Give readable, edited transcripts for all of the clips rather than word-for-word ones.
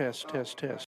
test, test, test.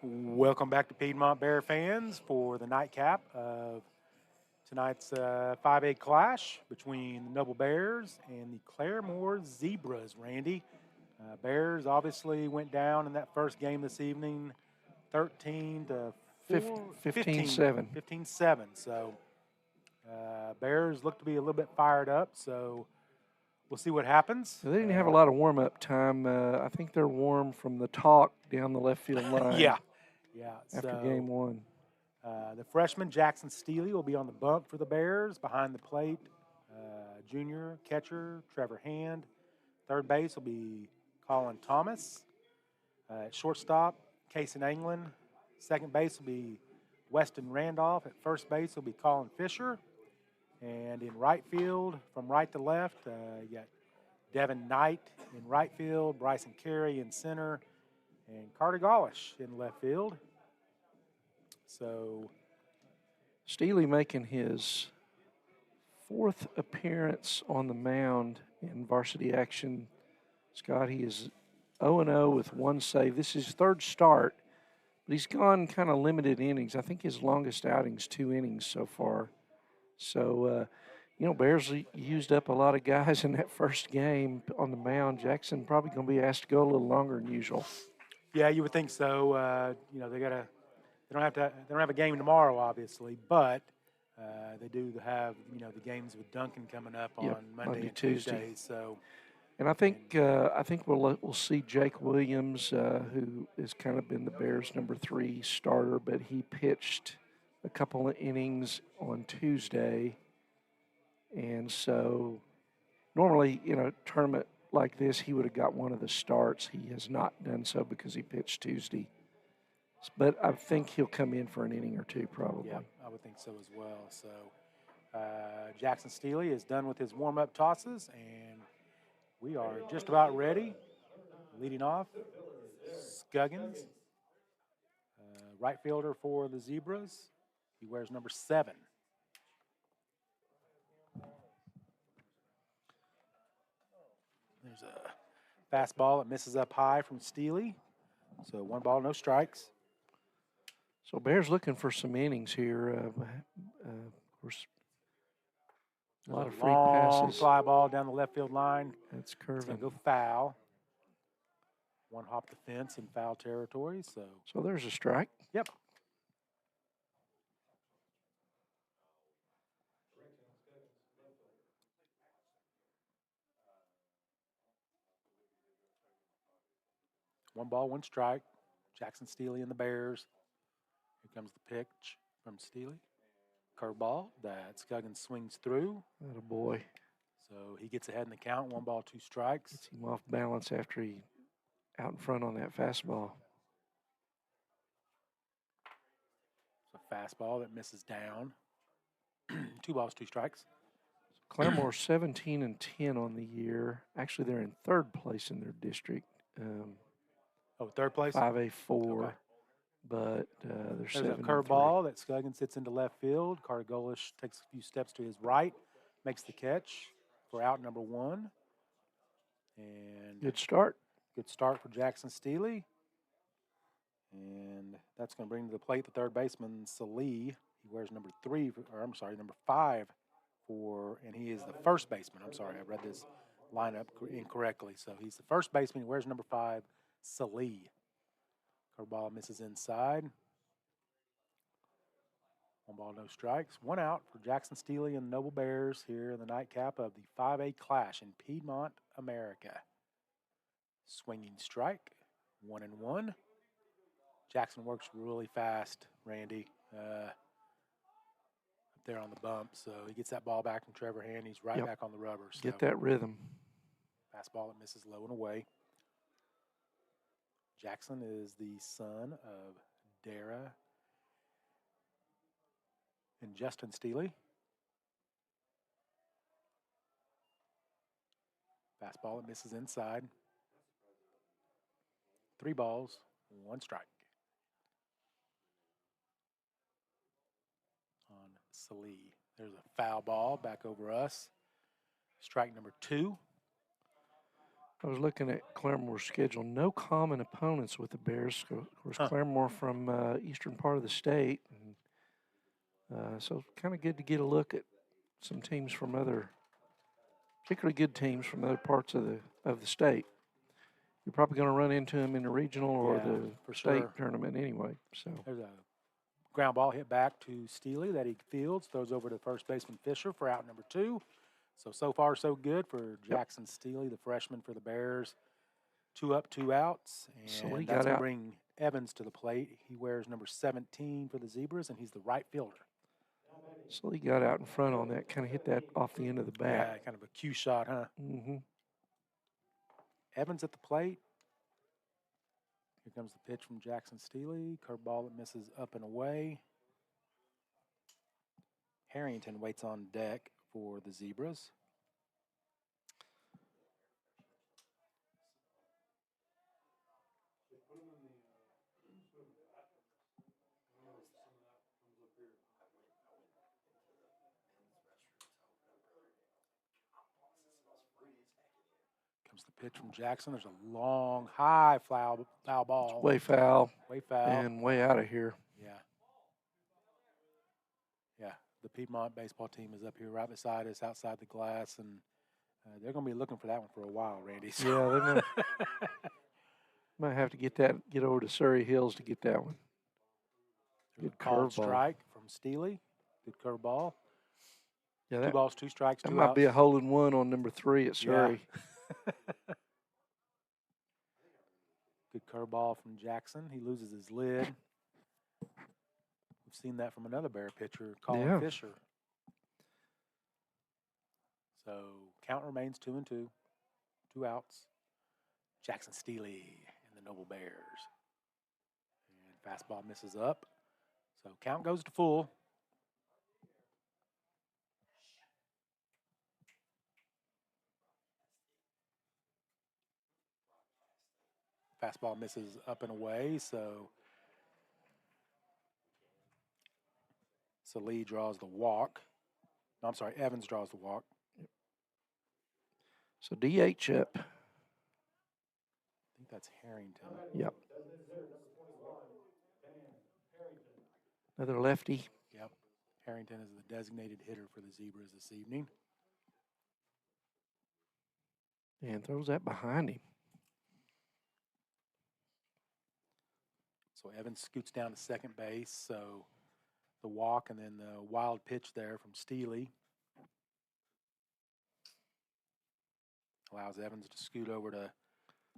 Welcome back to Piedmont Bear fans for the nightcap of tonight's 5A clash between the Noble Bears and the Claremore Zebras, Randy. Bears obviously went down in that first game this evening, 13 to 15-7. 15-7. So Bears look to be a little bit fired up, so we'll see what happens. They didn't have a lot of warm-up time. I think they're warm from the talk down the left field line. Yeah. After game one. The freshman Jackson Steely will be on the bump for the Bears. Behind the plate, junior catcher Trevor Hand. Third base will be Colin Thomas. At shortstop, Casey England. Second base will be Weston Randolph. At first base will be Colin Fisher. And in right field, from right to left, you got Devin Knight in right field, Bryson Carey in center, and Carter Gaulish in left field. So Steely making his fourth appearance on the mound in varsity action. Scott, he is 0-0 with one save. This is his third start, but he's gone kind of limited innings. I think his longest outing's 2 innings so far. So, Bears used up a lot of guys in that first game on the mound. Jackson probably going to be asked to go a little longer than usual. Yeah, you would think so. They don't have a game tomorrow, obviously, but they do have the games with Duncan coming up on Monday and Tuesday. So, and I think we'll see Jake Williams, who has kind of been the Bears' number 3 starter, but he pitched a couple of innings on Tuesday, and so normally a tournament like this he would have got one of the starts. He has not done so because he pitched Tuesday. But I think he'll come in for an inning or two probably. Yeah, I would think so as well. So Jackson Steely is done with his warm-up tosses, and we are just about ready. Leading off, Scuggins, right fielder for the Zebras. He wears number 7. There's a fastball that misses up high from Steely. So 1 ball, no strikes. So Bears looking for some innings here. Of course, a lot of free passes. Fly ball down the left field line. That's curving. It's going to go foul. 1 hop the fence in foul territory. So there's a strike. Yep. One ball, 1 strike. Jackson Steely and the Bears. Here comes the pitch from Steely. Curveball that Scuggins swings through. Atta boy. So he gets ahead in the count. 1 ball, 2 strikes. Gets him off balance after he out in front on that fastball. It's a fastball that misses down. 2 balls, 2 strikes. Claremore 17-10 on the year. Actually, they're in 3rd place in their district. 3rd place? 5A4. Okay. But there's a curveball that Scuggins hits into left field. Carter Golish takes a few steps to his right, makes the catch for out number 1. And good start. Good start for Jackson Steely. And that's going to bring to the plate the third baseman, Salee. He wears number 5 and he is the first baseman. I'm sorry, I read this lineup incorrectly. So he's the first baseman. He wears number 5, Salee. Curveball misses inside. 1 ball, no strikes. 1 out for Jackson Steely and the Noble Bears here in the nightcap of the 5A clash in Piedmont, America. Swinging strike, 1-1. Jackson works really fast, Randy, up there on the bump. So he gets that ball back from Trevor Hand. He's right back on the rubber. So get that rhythm. Fastball that misses low and away. Jackson is the son of Dara and Justin Steely. Fastball that misses inside. 3 balls, 1 strike. On Salee. There's a foul ball back over us. Strike number 2. I was looking at Claremore's schedule. No common opponents with the Bears. Of course, Claremore from eastern part of the state. And, so kind of good to get a look at some teams from particularly good teams from other parts of the state. You're probably going to run into them in the regional or the state tournament anyway. So there's a ground ball hit back to Steely that he fields, throws over to first baseman Fisher for out number 2. So far, so good for Jackson Steely, the freshman for the Bears. 2 up, 2 outs. And so he that's got going to out. bring Evans to the plate. He wears number 17 for the Zebras, and he's the right fielder. So he got out in front on that, kind of hit that off the end of the bat. Yeah, kind of a cue shot, huh? Mm-hmm. Evans at the plate. Here comes the pitch from Jackson Steely. Curveball that misses up and away. Harrington waits on deck for the Zebras. Comes the pitch from Jackson. There's a long, high foul ball. It's way foul. Way foul. And way out of here. Yeah. Yeah. The Piedmont baseball team is up here right beside us outside the glass, and they're going to be looking for that one for a while, Randy. So. Yeah, they might have to get over to Surrey Hills to get that one. Good called strike from Steely. Good curveball. Yeah, 2 balls, 2 strikes, 2 outs. That might be a hole in one on number 3 at Surrey. Yeah. Good curveball from Jackson. He loses his lid. We've seen that from another Bear pitcher, Colin Fisher. So count remains 2-2. 2 outs. Jackson Steely and the Noble Bears. And fastball misses up. So count goes to full. Fastball misses up and away, so Lee draws the walk. No, I'm sorry, Evans draws the walk. So DH up. I think that's Harrington. Yep. Another lefty. Yep. Harrington is the designated hitter for the Zebras this evening. And throws that behind him. So Evans scoots down to second base. So the walk and then the wild pitch there from Steely allows Evans to scoot over to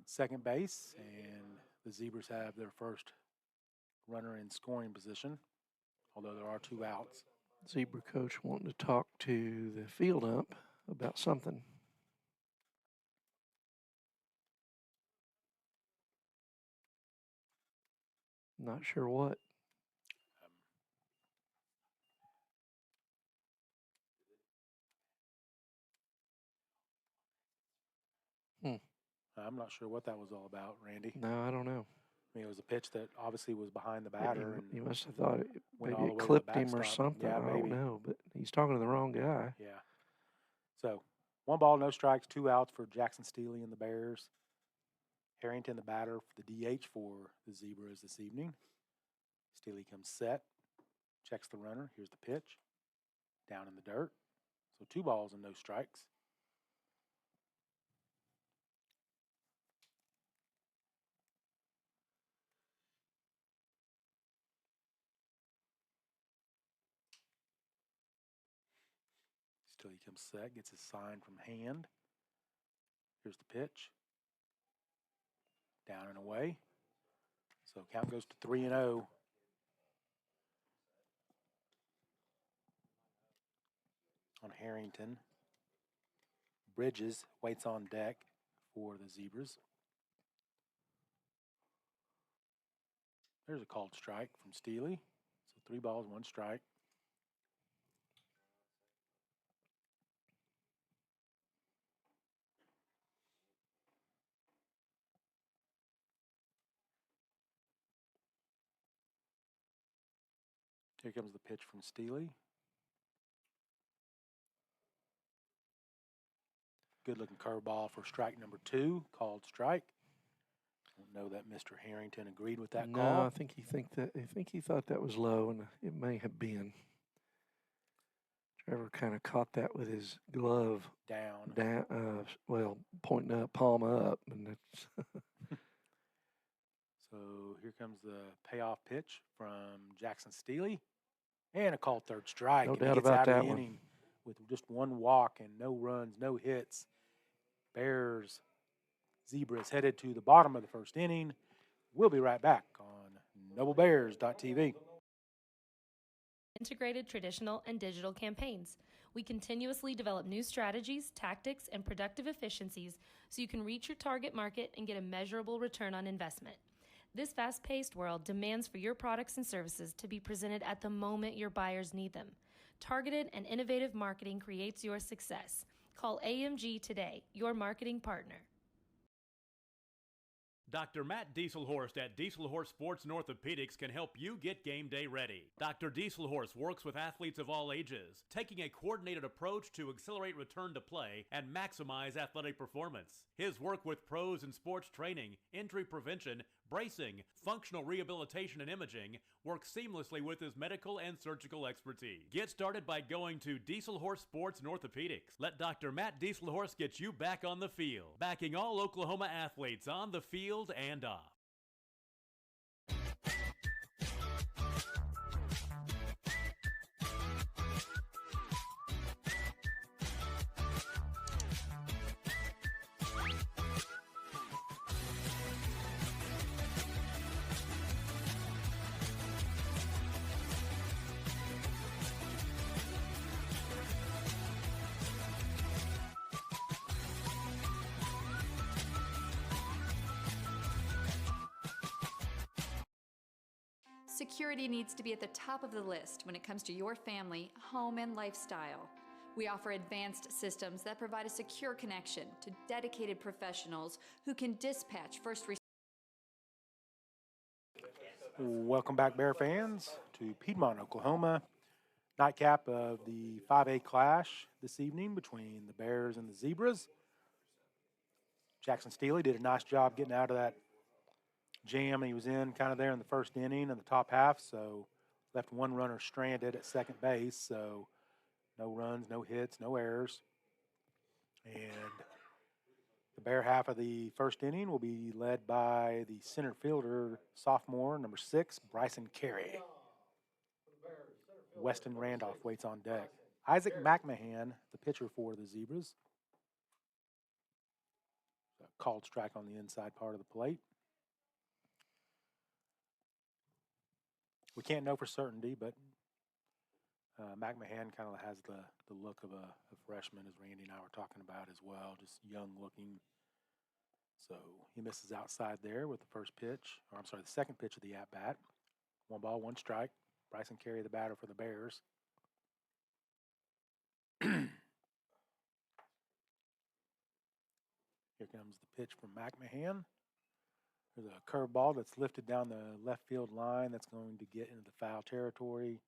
second base, and the Zebras have their first runner in scoring position, although there are 2 outs. Zebra coach wanting to talk to the field ump about something. Not sure what. I'm not sure what that was all about, Randy. No, I don't know. I mean, it was a pitch that obviously was behind the batter. He must have thought maybe it to clipped the him or backstop. something. Yeah, I don't know, but he's talking to the wrong guy. Yeah. So 1 ball, no strikes, 2 outs for Jackson Steely and the Bears. Harrington, the batter for the DH for the Zebras this evening. Steely comes set, checks the runner. Here's the pitch. Down in the dirt. So 2 balls and no strikes. Steely comes set, gets his sign from hand. Here's the pitch. Down and away. So count goes to 3-0. On Harrington. Bridges waits on deck for the Zebras. There's a called strike from Steely. So 3 balls, 1 strike. Here comes the pitch from Steely. Good-looking curveball for strike number 2, called strike. Don't know that Mr. Harrington agreed with that no, call. I think he thought that was low, and it may have been. Trevor kind of caught that with his glove Down. pointing up, palm up, and it's So here comes the payoff pitch from Jackson Steely. And a called third strike. No and doubt he gets about out of that the one. inning with just one walk and no runs, no hits. Bears, Zebras headed to the bottom of the first inning. We'll be right back on NobleBears.tv. Integrated traditional and digital campaigns. We continuously develop new strategies, tactics, and productive efficiencies so you can reach your target market and get a measurable return on investment. This fast-paced world demands for your products and services to be presented at the moment your buyers need them. Targeted and innovative marketing creates your success. Call AMG today, your marketing partner. Dr. Matt Dieselhorst at Dieselhorst Sports and Orthopedics can help you get game day ready. Dr. Dieselhorst works with athletes of all ages, taking a coordinated approach to accelerate return to play and maximize athletic performance. His work with pros in sports training, injury prevention, bracing, functional rehabilitation, and imaging works seamlessly with his medical and surgical expertise. Get started by going to Dieselhorst Sports and Orthopedics. Let Dr. Matt Dieselhorst get you back on the field, backing all Oklahoma athletes on the field and off. Security needs to be at the top of the list when it comes to your family, home, and lifestyle. We offer advanced systems that provide a secure connection to dedicated professionals who can dispatch first responders. Welcome back, Bear fans, to Piedmont, Oklahoma. Nightcap of the 5A clash this evening between the Bears and the Zebras. Jackson Steely did a nice job getting out of that jam he was in kind of there in the first inning in the top half, so left one runner stranded at second base, so no runs, no hits, no errors. And the Bear half of the first inning will be led by the center fielder, sophomore, number 6, Bryson Carey. Weston Randolph waits on deck. Isaac McMahon, the pitcher for the Zebras. A called strike on the inside part of the plate. We can't know for certainty, but McMahon kind of has the look of a freshman, as Randy and I were talking about as well, just young looking. So he misses outside there with the the second pitch of the at-bat. 1 ball, 1 strike. Bryson Carey, the batter for the Bears. Here comes the pitch from McMahon. There's a curveball that's lifted down the left field line that's going to get into the foul territory,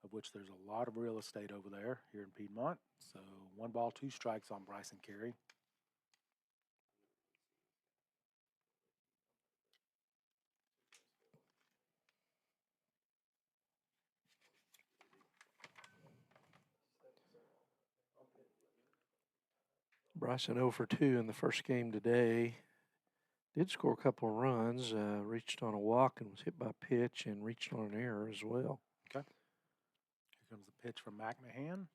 of which there's a lot of real estate over there here in Piedmont. So 1 ball, 2 strikes on Bryson Carey. Bryson 0 for 2 in the first game today. Did score a couple of runs, reached on a walk and was hit by a pitch and reached on an error as well. Okay. Here comes the pitch from McMahon.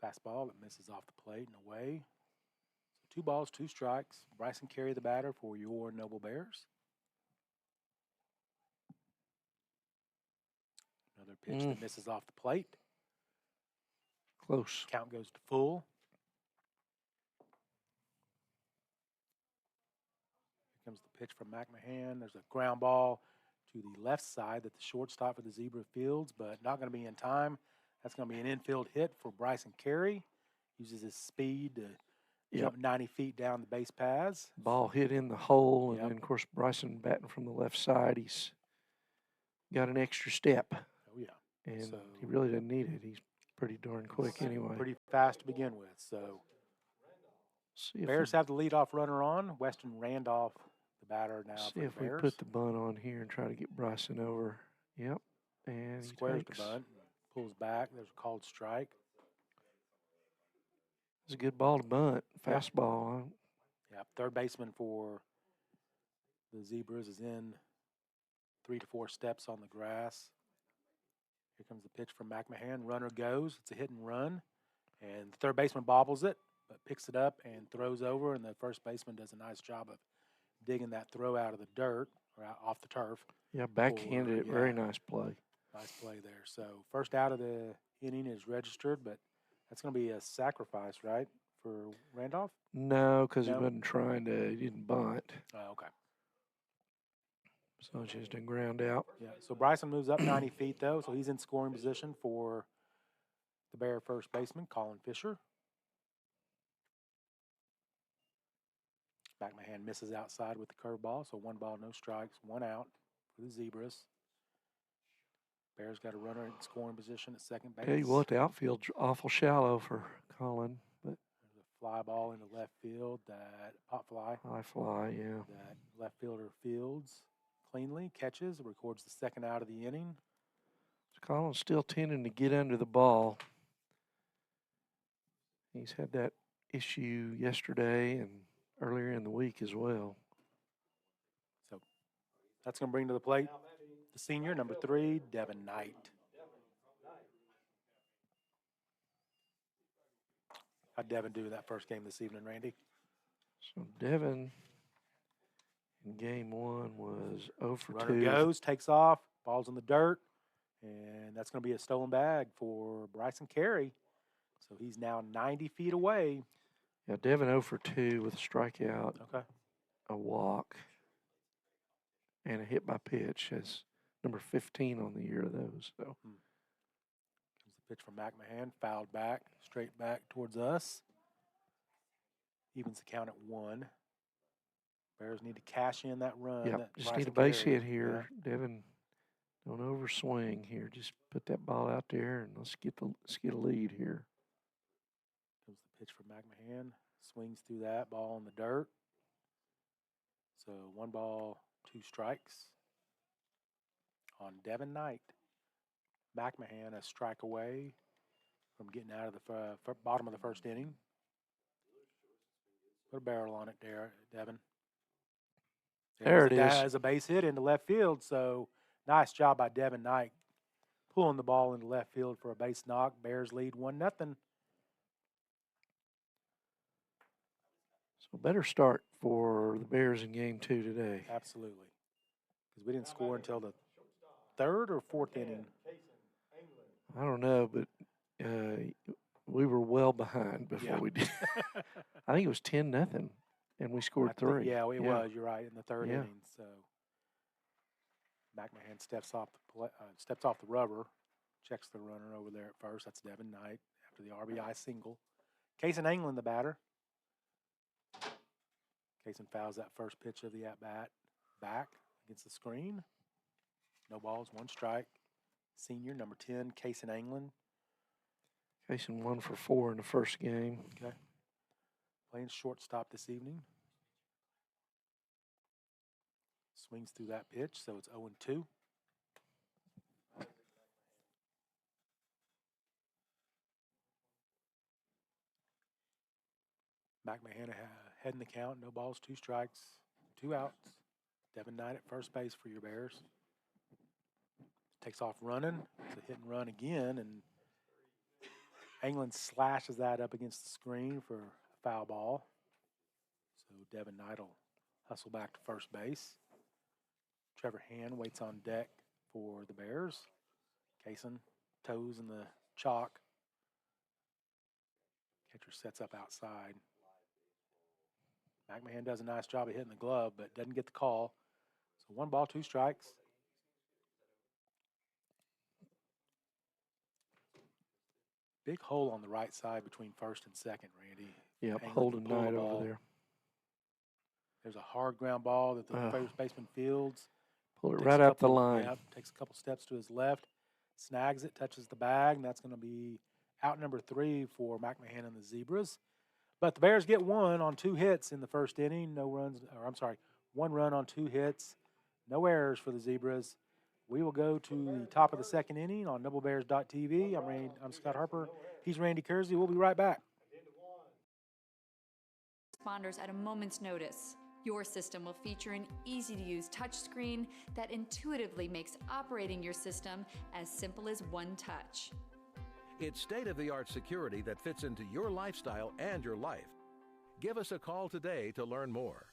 Fastball that misses off the plate and away. So 2 balls, 2 strikes. Bryson Carey, the batter for your Noble Bears. Another pitch that misses off the plate. Close. Count goes to full. Here comes the pitch from McMahon. There's a ground ball to the left side that the shortstop for the Zebra fields, but not going to be in time. That's going to be an infield hit for Bryson Carey. Uses his speed to jump 90 feet down the base paths. Ball hit in the hole, and then, of course, Bryson batting from the left side. He's got an extra step. Oh, yeah. And he really doesn't need it. He's pretty darn quick anyway. Pretty fast to begin with. So See if Bears have the leadoff runner on. Weston Randolph, the batter now see for the if we Bears. put the bunt on here and try to get Bryson over. Yep. And he Squares takes. the bunt, pulls back. There's a called strike. It's a good ball to bunt. Yeah. Fastball. Yeah, third baseman for the Zebras is in 3 to 4 steps on the grass. Here comes the pitch from McMahon. Runner goes. It's a hit and run. And the third baseman bobbles it, but picks it up and throws over. And the first baseman does a nice job of digging that throw out of the dirt or out off the turf. Yeah, backhanded it. yeah. Very nice play. Nice play there. So first out of the inning is registered, but that's going to be a sacrifice, right, for Randolph? No, because he No? wasn't trying to. He didn't bunt. Oh, okay. So it's just a ground out. Yeah. So Bryson moves up 90 feet, though, so he's in scoring position for the Bear first baseman, Colin Fisher. McMahon misses outside with the curveball, so 1 ball, no strikes, 1 out for the Zebras. Bears got a runner in scoring position at second base. Tell you what, the outfield's awful shallow for Colin, but There's a fly ball into left field, that pop fly. high fly, yeah. That left fielder fields cleanly, catches, records the second out of the inning. So Colin's still tending to get under the ball. He's had that issue yesterday and earlier in the week as well. So that's going to bring to the plate the senior, number 3, Devin Knight. How'd Devin do in that first game this evening, Randy? So Devin in game 1 was 0 for Runner 2. goes, takes off, ball's in the dirt, and that's going to be a stolen bag for Bryson Carey. So he's now 90 feet away. Yeah, Devin 0 for 2 with a strikeout, Okay. a walk, and a hit by pitch. That's number 15 on the year of those. So Comes the pitch from McMahon, fouled back, straight back towards us. Evens the count at 1. Bears need to cash in that run. yeah, that just Bryson need a base Carey. hit here. Devin, don't overswing here. Just put that ball out there and let's get a lead here. Comes the pitch from McMahon. Swings through that ball in the dirt. So 1 ball, 2 strikes on Devin Knight. McMahon a strike away from getting out of the bottom of the first inning. Put a barrel on it there, Devin. There it is. As a base hit into left field. So nice job by Devin Knight pulling the ball into left field for a base knock. Bears lead 1-0. So better start for the Bears in game 2 today. Absolutely. Because we didn't score until the 3rd or 4th inning. I don't know, but we were well behind before Yeah. we did. I think it was 10-0, and we scored I think- 3. Yeah, it was. You're right in the 3rd Yeah. inning. So McMahon steps off the rubber, checks the runner over there at first. That's Devin Knight after the RBI single. Cason England, the batter. Cason fouls that first pitch of the at bat back against the screen. No balls, 1 strike. Senior number 10, Cason England. Jason 1 for 4 in the first game. Okay. Playing shortstop this evening. Swings through that pitch, so it's 0-2. McMahon ahead in the count. No balls, 2 strikes, 2 outs. Devin Knight at first base for your Bears. Takes off running. It's a hit and run again, and England slashes that up against the screen for a foul ball. So Devin Knight will hustle back to first base. Trevor Hand waits on deck for the Bears. Cason toes in the chalk. Catcher sets up outside. McMahon does a nice job of hitting the glove, but doesn't get the call. So 1 ball, 2 strikes. Big hole on the right side between first and second, Randy. Yep, England holding can pull the Knight ball. over there. There's a hard ground ball that the first baseman fields. Pull it Takes right a up the couple- line. Yep, takes a couple steps to his left, snags it, touches the bag, and that's going to be out number 3 for McMahon and the Zebras. But the Bears get one on 2 hits in the first inning. No runs, or I'm sorry, 1 run on 2 hits. No errors for the Zebras. We will go to the top of the second inning on doublebears.tv. I'm Scott Harper. He's Randy Kersey. We'll be right back. Responders at a moment's notice. Your system will feature an easy-to-use touchscreen that intuitively makes operating your system as simple as one touch. It's state-of-the-art security that fits into your lifestyle and your life. Give us a call today to learn more.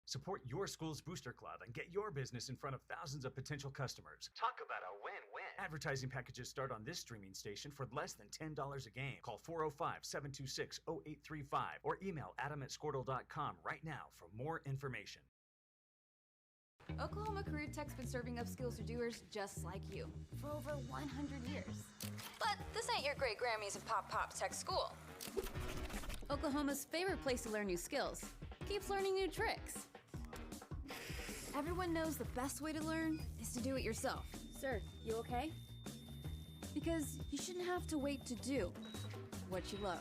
Support your school's booster club and get your business in front of thousands of potential customers. Talk about a win-win. Advertising packages start on this streaming station for less than $10 a game. Call 405-726-0835 or email adam@squirtle.com right now for more information. Oklahoma Career Tech's been serving up skills to doers just like you for over 100 years. But this ain't your great Grammys and Pop Tech school. Oklahoma's favorite place to learn new skills keeps learning new tricks. Everyone knows the best way to learn is to do it yourself. Sir, you okay? Because you shouldn't have to wait to do what you love.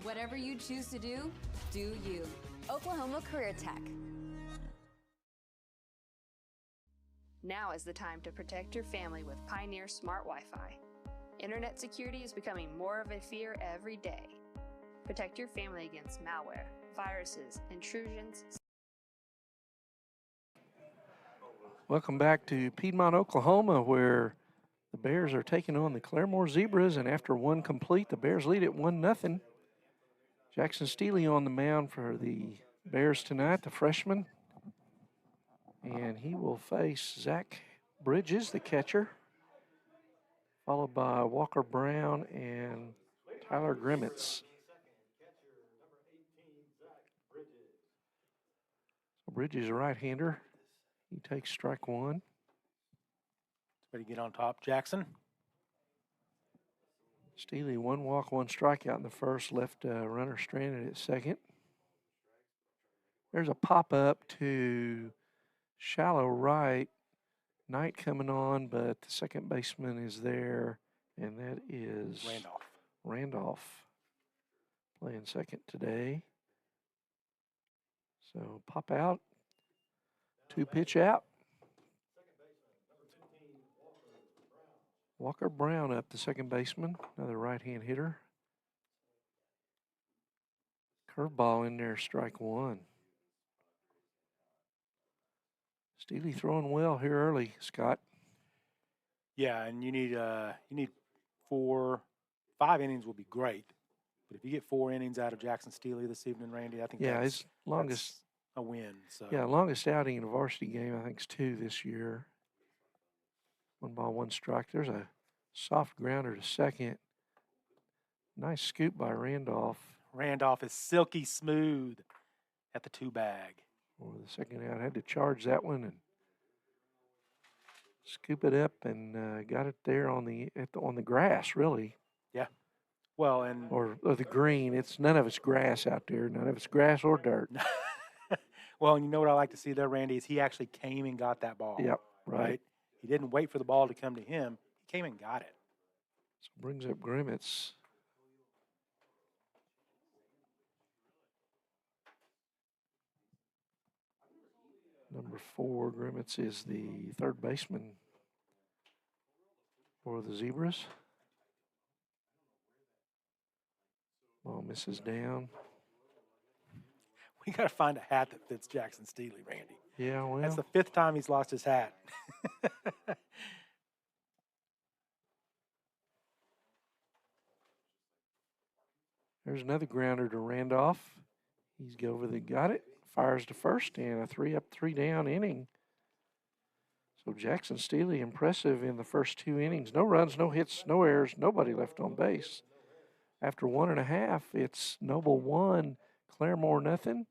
Whatever you choose to do, do you. Oklahoma Career Tech. Now is the time to protect your family with Pioneer Smart Wi-Fi. Internet security is becoming more of a fear every day. Protect your family against malware, viruses, intrusions. Welcome back to Piedmont, Oklahoma, where the Bears are taking on the Claremore Zebras, and after one complete, the Bears lead at 1-0. Jackson Steele on the mound for the Bears tonight, the freshman. And he will face Zach Bridges, the catcher, followed by Walker Brown and Tyler Grimmets. So Bridges, a right-hander. He takes strike one. Ready to get on top, Jackson. Steele, 1 walk, 1 strikeout in the first, left runner stranded at second. There's a pop-up to shallow right. Knight coming on, but the second baseman is there, and that is Randolph playing second today. So pop out, 2-pitch out. Walker Brown up, the second baseman, another right-hand hitter. Curveball in there, strike one. Steele throwing well here early, Scott. Yeah, and you need 4, 5 innings will be great. But if you get 4 innings out of Jackson Steele this evening, Randy, I think his longest a win. So yeah, longest outing in a varsity game, I think, is 2 this year. 1 ball, 1 strike. There's a soft grounder to second. Nice scoop by Randolph. Randolph is silky smooth at the 2-bag. Or the second out, had to charge that one and scoop it up and got it there on the grass, really. Yeah. Well, and or the green. It's none of it's grass out there. None of it's grass or dirt. Well, and you know what I like to see there, Randy, is he actually came and got that ball. Yep. Right. He didn't wait for the ball to come to him. He came and got it. So brings up Grimmets. Number 4, Grimmets is the third baseman for the Zebras. Ball misses down. We got to find a hat that fits Jackson Steele, Randy. Yeah, well. That's the 5th time he's lost his hat. There's another grounder to Randolph. He's got it. Fires to first, and a 3-up, 3-down inning. So Jackson Steele, impressive in the first 2 innings. No runs, no hits, no errors, nobody left on base. After 1.5, it's Noble 1, Claremore nothing.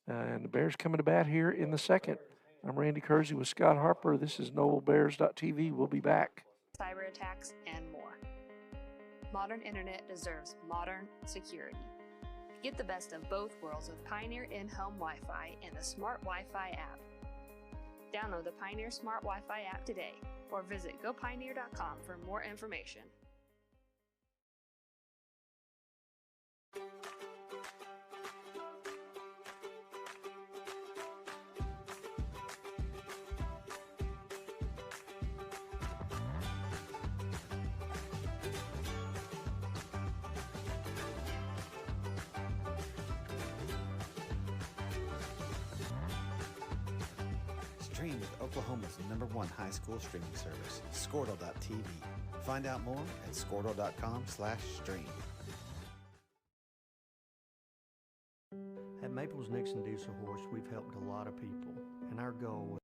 And the Bears coming to bat here in the second. I'm Randy Kersey with Scott Harper. This is NobleBears.tv. We'll be back. Cyber attacks and more. Modern internet deserves modern security. Get the best of both worlds with Pioneer in-home Wi-Fi and the Smart Wi-Fi app. Download the Pioneer Smart Wi-Fi app today or visit gopioneer.com for more information. Stream with Oklahoma's #1 high school streaming service, Squirtle.tv. Find out more at squirtle.com/stream. At Maples Nixon Diesel Horse, we've helped a lot of people, and our goal was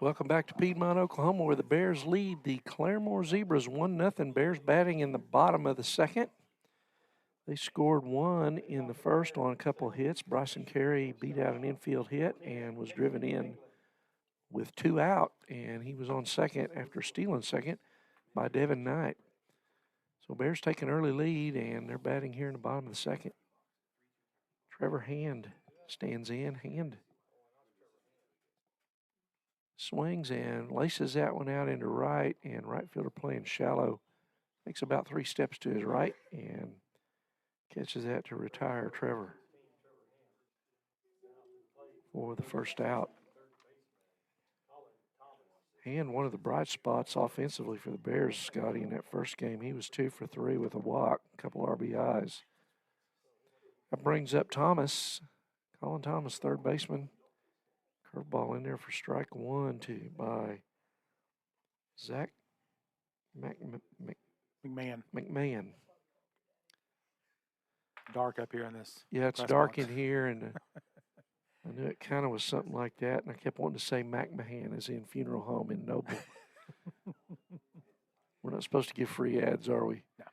Welcome back to Piedmont, Oklahoma, where the Bears lead the Claremore Zebras 1-0. Bears batting in the bottom of the second. They scored one in the first on a couple of hits. Bryson Carey beat out an infield hit and was driven in with 2 out, and he was on second after stealing second by Devin Knight. So Bears take an early lead, and they're batting here in the bottom of the second. Trevor Hand stands in. Hand swings and laces that one out into right, and right fielder playing shallow. Takes about 3 steps to his right and catches that to retire Trevor for the first out. And one of the bright spots offensively for the Bears, Scotty, in that first game. He was 2 for 3 with a walk, a couple RBIs. That brings up Thomas, Colin Thomas, third baseman. Curveball in there for strike 1 by Zach McMahon. Dark up here in this. Yeah, it's dark in here, and I knew it kind of was something like that, and I kept wanting to say McMahon as in funeral home in Noble. We're not supposed to give free ads, are we? No.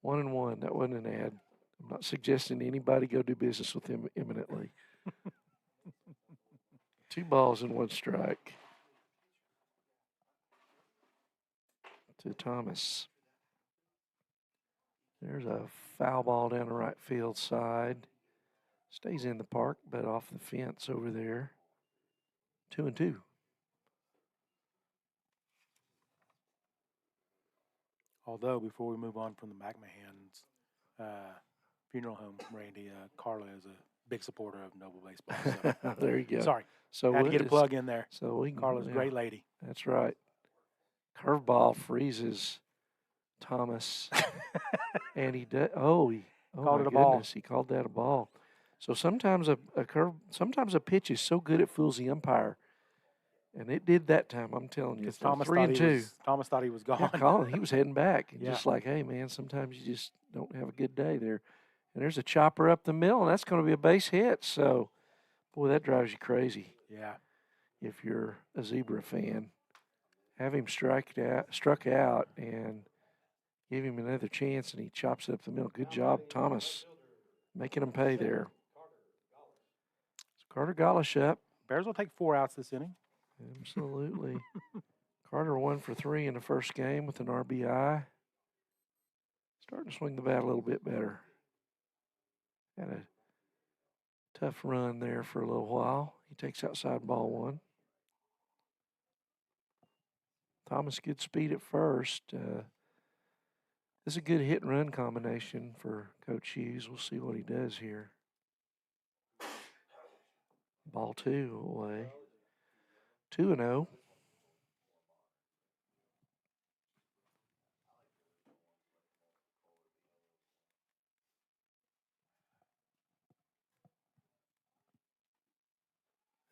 1-1. That wasn't an ad. I'm not suggesting anybody go do business with him imminently. 2 balls and 1 strike to Thomas. There's a foul ball down the right field side. Stays in the park, but off the fence over there. 2-2. Although, before we move on from the McMahon's funeral home, Randy, Carla is a big supporter of Noble Baseball. So. There you go. Sorry. So had to get a plug in there. So Carla's a great lady. That's right. Curveball freezes Thomas. And he did. Oh, called my it a ball. He called that a ball. So sometimes sometimes a pitch is so good it fools the umpire. And it did that time, I'm telling you. Thomas 3-2. Thomas thought he was gone. Yeah, Colin, he was heading back. And Yeah. just like, hey, man, sometimes you just don't have a good day there. And there's a chopper up the middle, and that's going to be a base hit. So, boy, that drives you crazy. Yeah. If you're a Zebra fan, have him struck out and give him another chance, and he chops it up the middle. Good job, Thomas, making him pay there. So Carter Golish up. Bears will take 4 outs this inning. Absolutely. Carter 1 for 3 in the first game with an RBI. Starting to swing the bat a little bit better. Had a tough run there for a little while. He takes outside ball 1. Thomas, good speed at first. This is a good hit and run combination for Coach Hughes. We'll see what he does here. Ball 2 away. 2-0.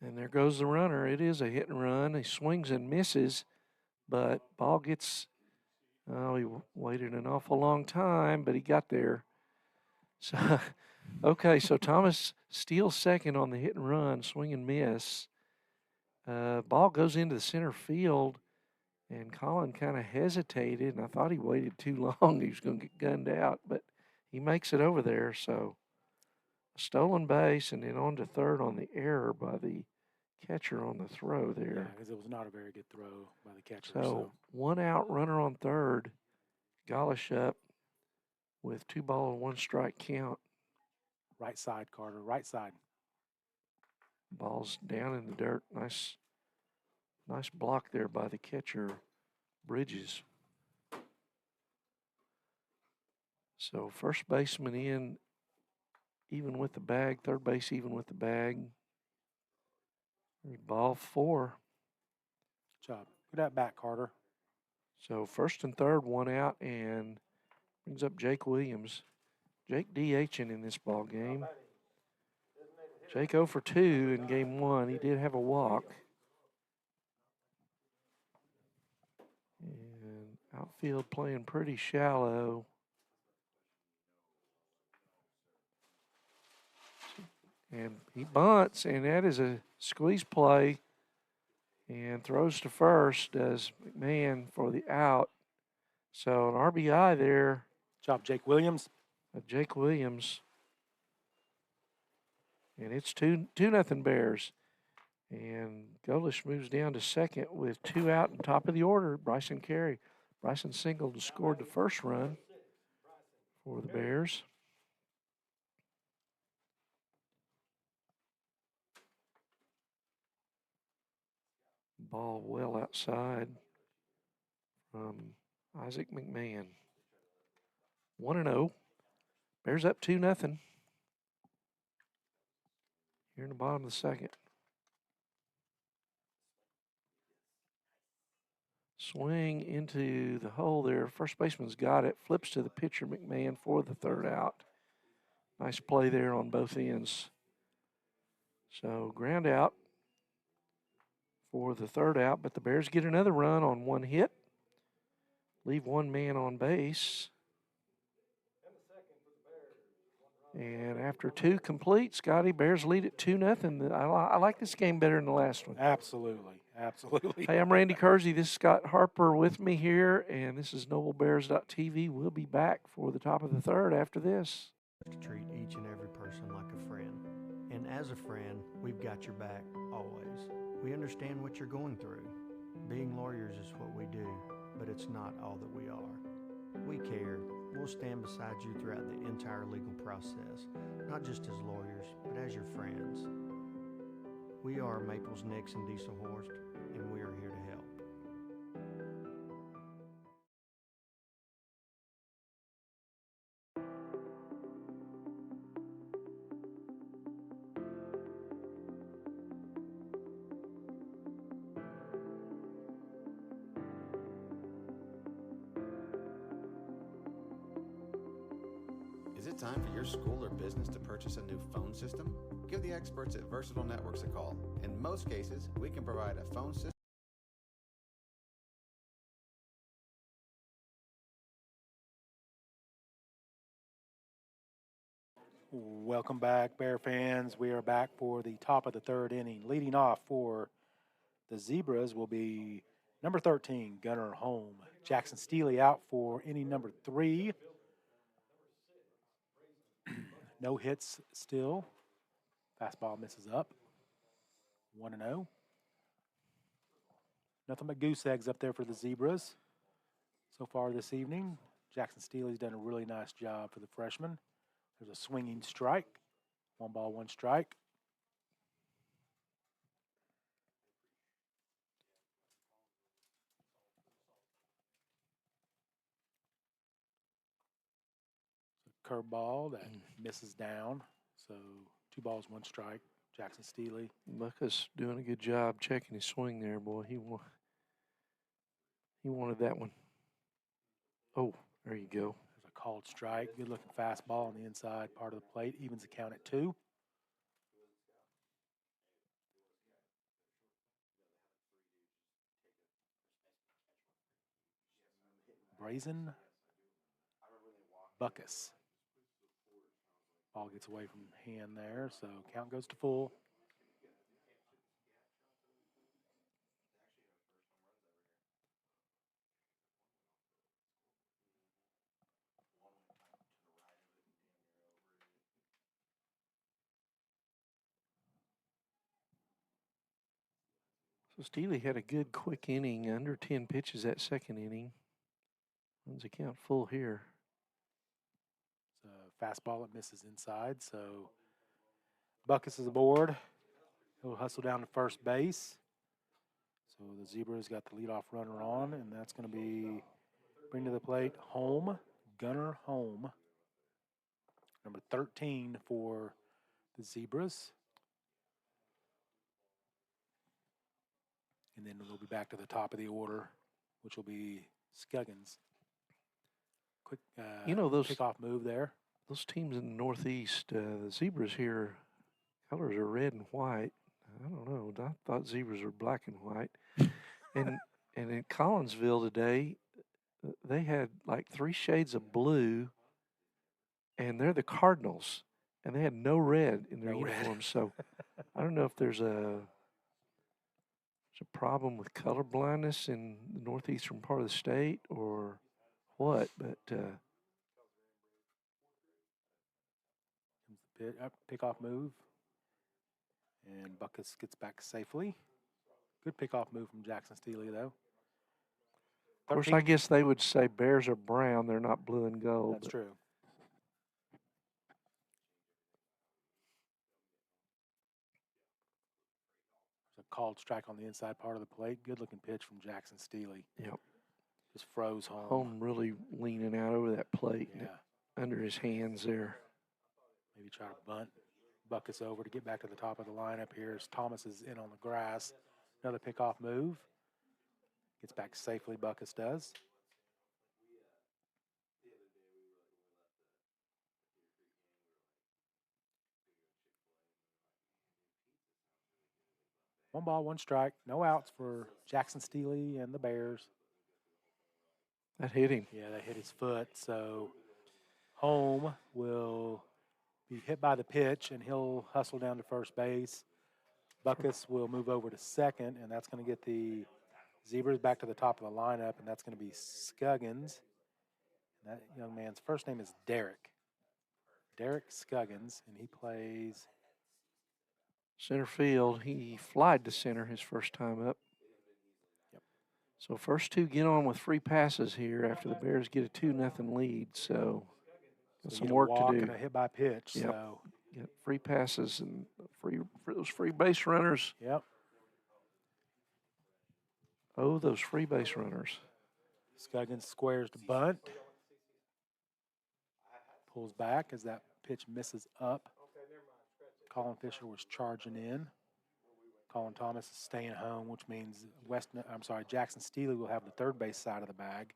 And there goes the runner. It is a hit and run. He swings and misses, but ball gets, he waited an awful long time, but he got there. So, okay, so Thomas steals second on the hit and run, swing and miss. Ball goes into the center field, and Colin kind of hesitated, and I thought he waited too long. He was going to get gunned out, but he makes it over there. So, a stolen base, and then on to third on the error by the catcher on the throw there. Yeah, because it was not a very good throw by the catcher. So 1 out, runner on third. Golish up with 2 ball and 1 strike count. Right side, Carter. Right side. Ball's down in the dirt. Nice Nice block there by the catcher, Bridges. So first baseman in, even with the bag. Third base even with the bag. Ball 4. Good job. Good at bat, Carter. So first and third, 1 out, and brings up Jake Williams. Jake DHing in this ball game. Jake 0 for 2 in game 1. He did have a walk. And outfield playing pretty shallow. And he bunts, and that is a squeeze play. And throws to first, does McMahon for the out. So an RBI there. Good job, Jake Williams. Jake Williams. And it's 2-0 Bears. And Golish moves down to second with 2 out and top of the order, Bryson Carey. Bryson singled and scored the first run for the Bears. Ball well outside from Isaac McMahon. 1-0. Bears up 2-0. Here in the bottom of the second. Swing into the hole there. First baseman's got it. Flips to the pitcher, McMahon, for the third out. Nice play there on both ends. So ground out for the third out, but the Bears get another run on 1 hit. Leave 1 man on base. And after 2 complete, Scotty, Bears lead at 2-0. I like this game better than the last one. Absolutely. Absolutely. Hey, I'm Randy Kersey. This is Scott Harper with me here, and this is NobleBears.tv. We'll be back for the top of the third after this. Treat each and every person like a friend. And as a friend, we've got your back always. We understand what you're going through. Being lawyers is what we do, but it's not all that we are. We care. We'll stand beside you throughout the entire legal process, not just as lawyers, but as your friends. We are Maples, Nix, and Diesel Horst, and we are here to help. Is it time for your school or business to purchase a new phone system? Give the experts at Versatile Networks a call. In most cases, we can provide a phone system. Welcome back, Bear fans. We are back for the top of the third inning. Leading off for the Zebras will be number 13, Gunnar Holm. Jackson Steely out for inning number 3. No hits still. Fastball misses up. 1-0. Nothing but goose eggs up there for the Zebras so far this evening. Jackson Steely's done a really nice job for the freshman. There's a swinging strike. 1 ball, 1 strike. Curveball that misses down. So 2 balls, 1 strike. Jackson Steely. Buckus doing a good job checking his swing there, boy. He wanted that one. Oh, there you go. There's a called strike. Good looking fastball on the inside part of the plate. Evens the count at 2. Brazen Buckus. Ball gets away from hand there, so count goes to full. So Steely had a good quick inning, under 10 pitches that second inning. Runs the count full here. It's a fastball that misses inside, so Buckus is aboard. He'll hustle down to first base. So the Zebras got the leadoff runner on, and that's going to be bring to the plate Gunnar Home, number 13 for the Zebras. And then we'll be back to the top of the order, which will be Scuggins. Quick those pickoff move there. Those teams in the Northeast, the Zebras here, colors are red and white. I don't know. I thought Zebras were black and white. and in Collinsville today, they had like 3 shades of blue, and they're the Cardinals, and they had no red in their uniforms. So I don't know if there's a problem with color blindness in the northeastern part of the state or what, but pickoff move, and Buckus gets back safely. Good pickoff move from Jackson Steely, though. Of course, I guess they would say Bears are brown; they're not blue and gold. That's true. There's a called strike on the inside part of the plate. Good-looking pitch from Jackson Steely. Yep. Just froze home. Home really leaning out over that plate. Yeah. Under his hands there. Maybe try to bunt Buckus over to get back to the top of the lineup here as Thomas is in on the grass. Another pickoff move. Gets back safely, Buckus does. One ball, one strike. No outs for Jackson Steely and the Bears. That hit him. Yeah, that hit his foot. So Home will be hit by the pitch, and he'll hustle down to first base. Buckus will move over to second, and that's going to get the Zebras back to the top of the lineup, and that's going to be Scuggins. And that young man's first name is Derek. Derek Scuggins, and he plays center field. He flied to center his first time up. Yep. So first 2 get on with free passes here after the Bears get a 2-0 lead. So some work to do. And a hit by pitch. Yep. So get free passes and those free base runners. Yep. Oh, those free base runners. Scuggins squares to bunt. Pulls back as that pitch misses up. Colin Fisher was charging in. Colin Thomas is staying home, which means Jackson Steely will have the third base side of the bag.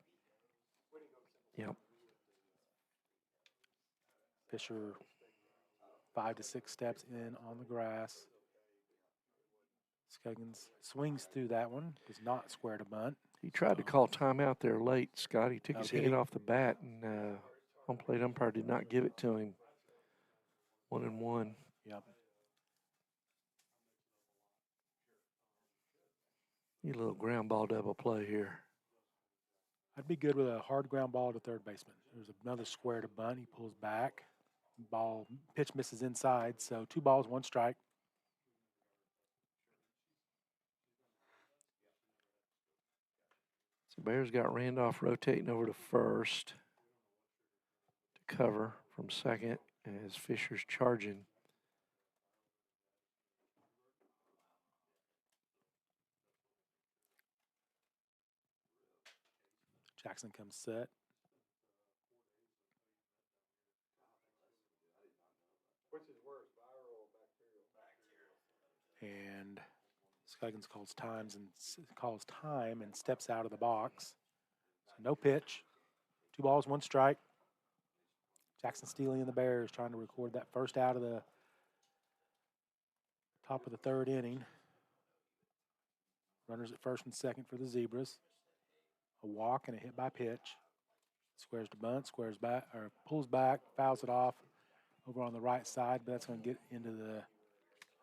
Yep. Fisher 5 to 6 steps in on the grass. Scuggins swings through that one, does not square to bunt. He tried to call timeout there late, Scott. He took his hand off the bat, and home plate umpire did not give it to him. 1-1. Yep. Need a little ground ball double play here. I'd be good with a hard ground ball to third baseman. There's another square to bunt. He pulls back. Pitch misses inside, so 2 balls, 1 strike. So Bears got Randolph rotating over to first to cover from second as Fisher's charging. Jackson comes set. And Scuggins calls time and steps out of the box. So no pitch. 2 balls, 1 strike. Jackson Steely and the Bears trying to record that first out of the top of the 3rd inning. Runners at first and second for the Zebras. A walk and a hit by pitch. Squares to bunt, squares back, or pulls back, fouls it off over on the right side, but that's going to get into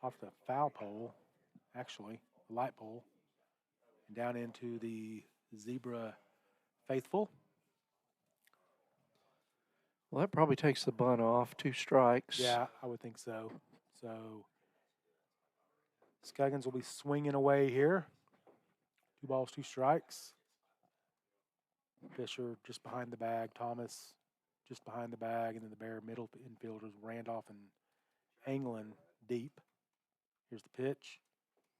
off the foul pole, actually, the light pole, and down into the Zebra faithful. Well, that probably takes the bunt off. 2 strikes. Yeah, I would think so. So Scuggins will be swinging away here. 2 balls, 2 strikes. Fisher just behind the bag. Thomas just behind the bag. And then the Bear middle infielders, Randolph and Anglin deep. Here's the pitch.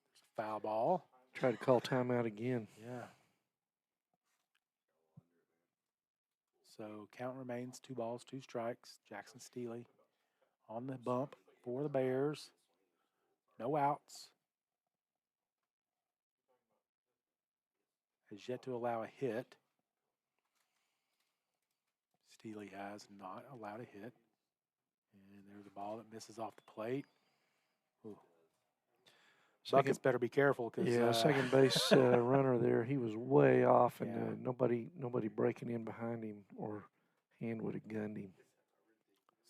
There's a foul ball. Try to call timeout again. Yeah. So count remains 2 balls, 2 strikes. Jackson Steely on the bump for the Bears. No outs. Has yet to allow a hit. Steely has not allowed a hit. And there's a ball that misses off the plate. Ooh. Buckets better be careful because second base runner there, he was way off, and nobody breaking in behind him or hand would have gunned him.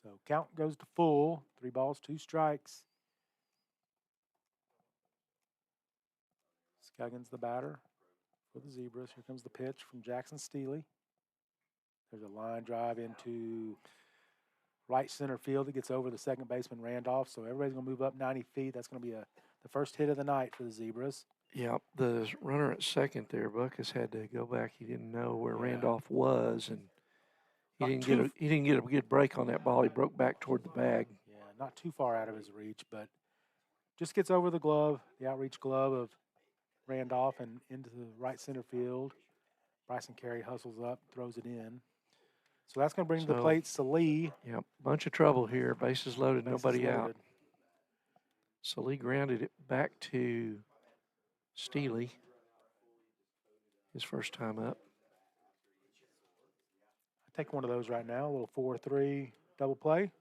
So count goes to full. 3 balls, 2 strikes. Scoggins the batter for the Zebras. Here comes the pitch from Jackson Steely. There's a line drive into right center field. It gets over the second baseman Randolph. So everybody's going to move up 90 feet. That's going to be the first hit of the night for the Zebras. Yeah, the runner at second there, Buckus had to go back. He didn't know where Randolph was, and he didn't get a good break on that ball. He broke back toward the bag. Yeah, not too far out of his reach, but just gets over the glove, the outreach glove of Randolph and into the right center field. Bryson Carey hustles up, throws it in. So that's going to bring to the plate Salee. Yep, bunch of trouble here. Bases loaded, nobody out. Salee grounded it back to Steely, his first time up. I take one of those right now, a little 4-3 double play.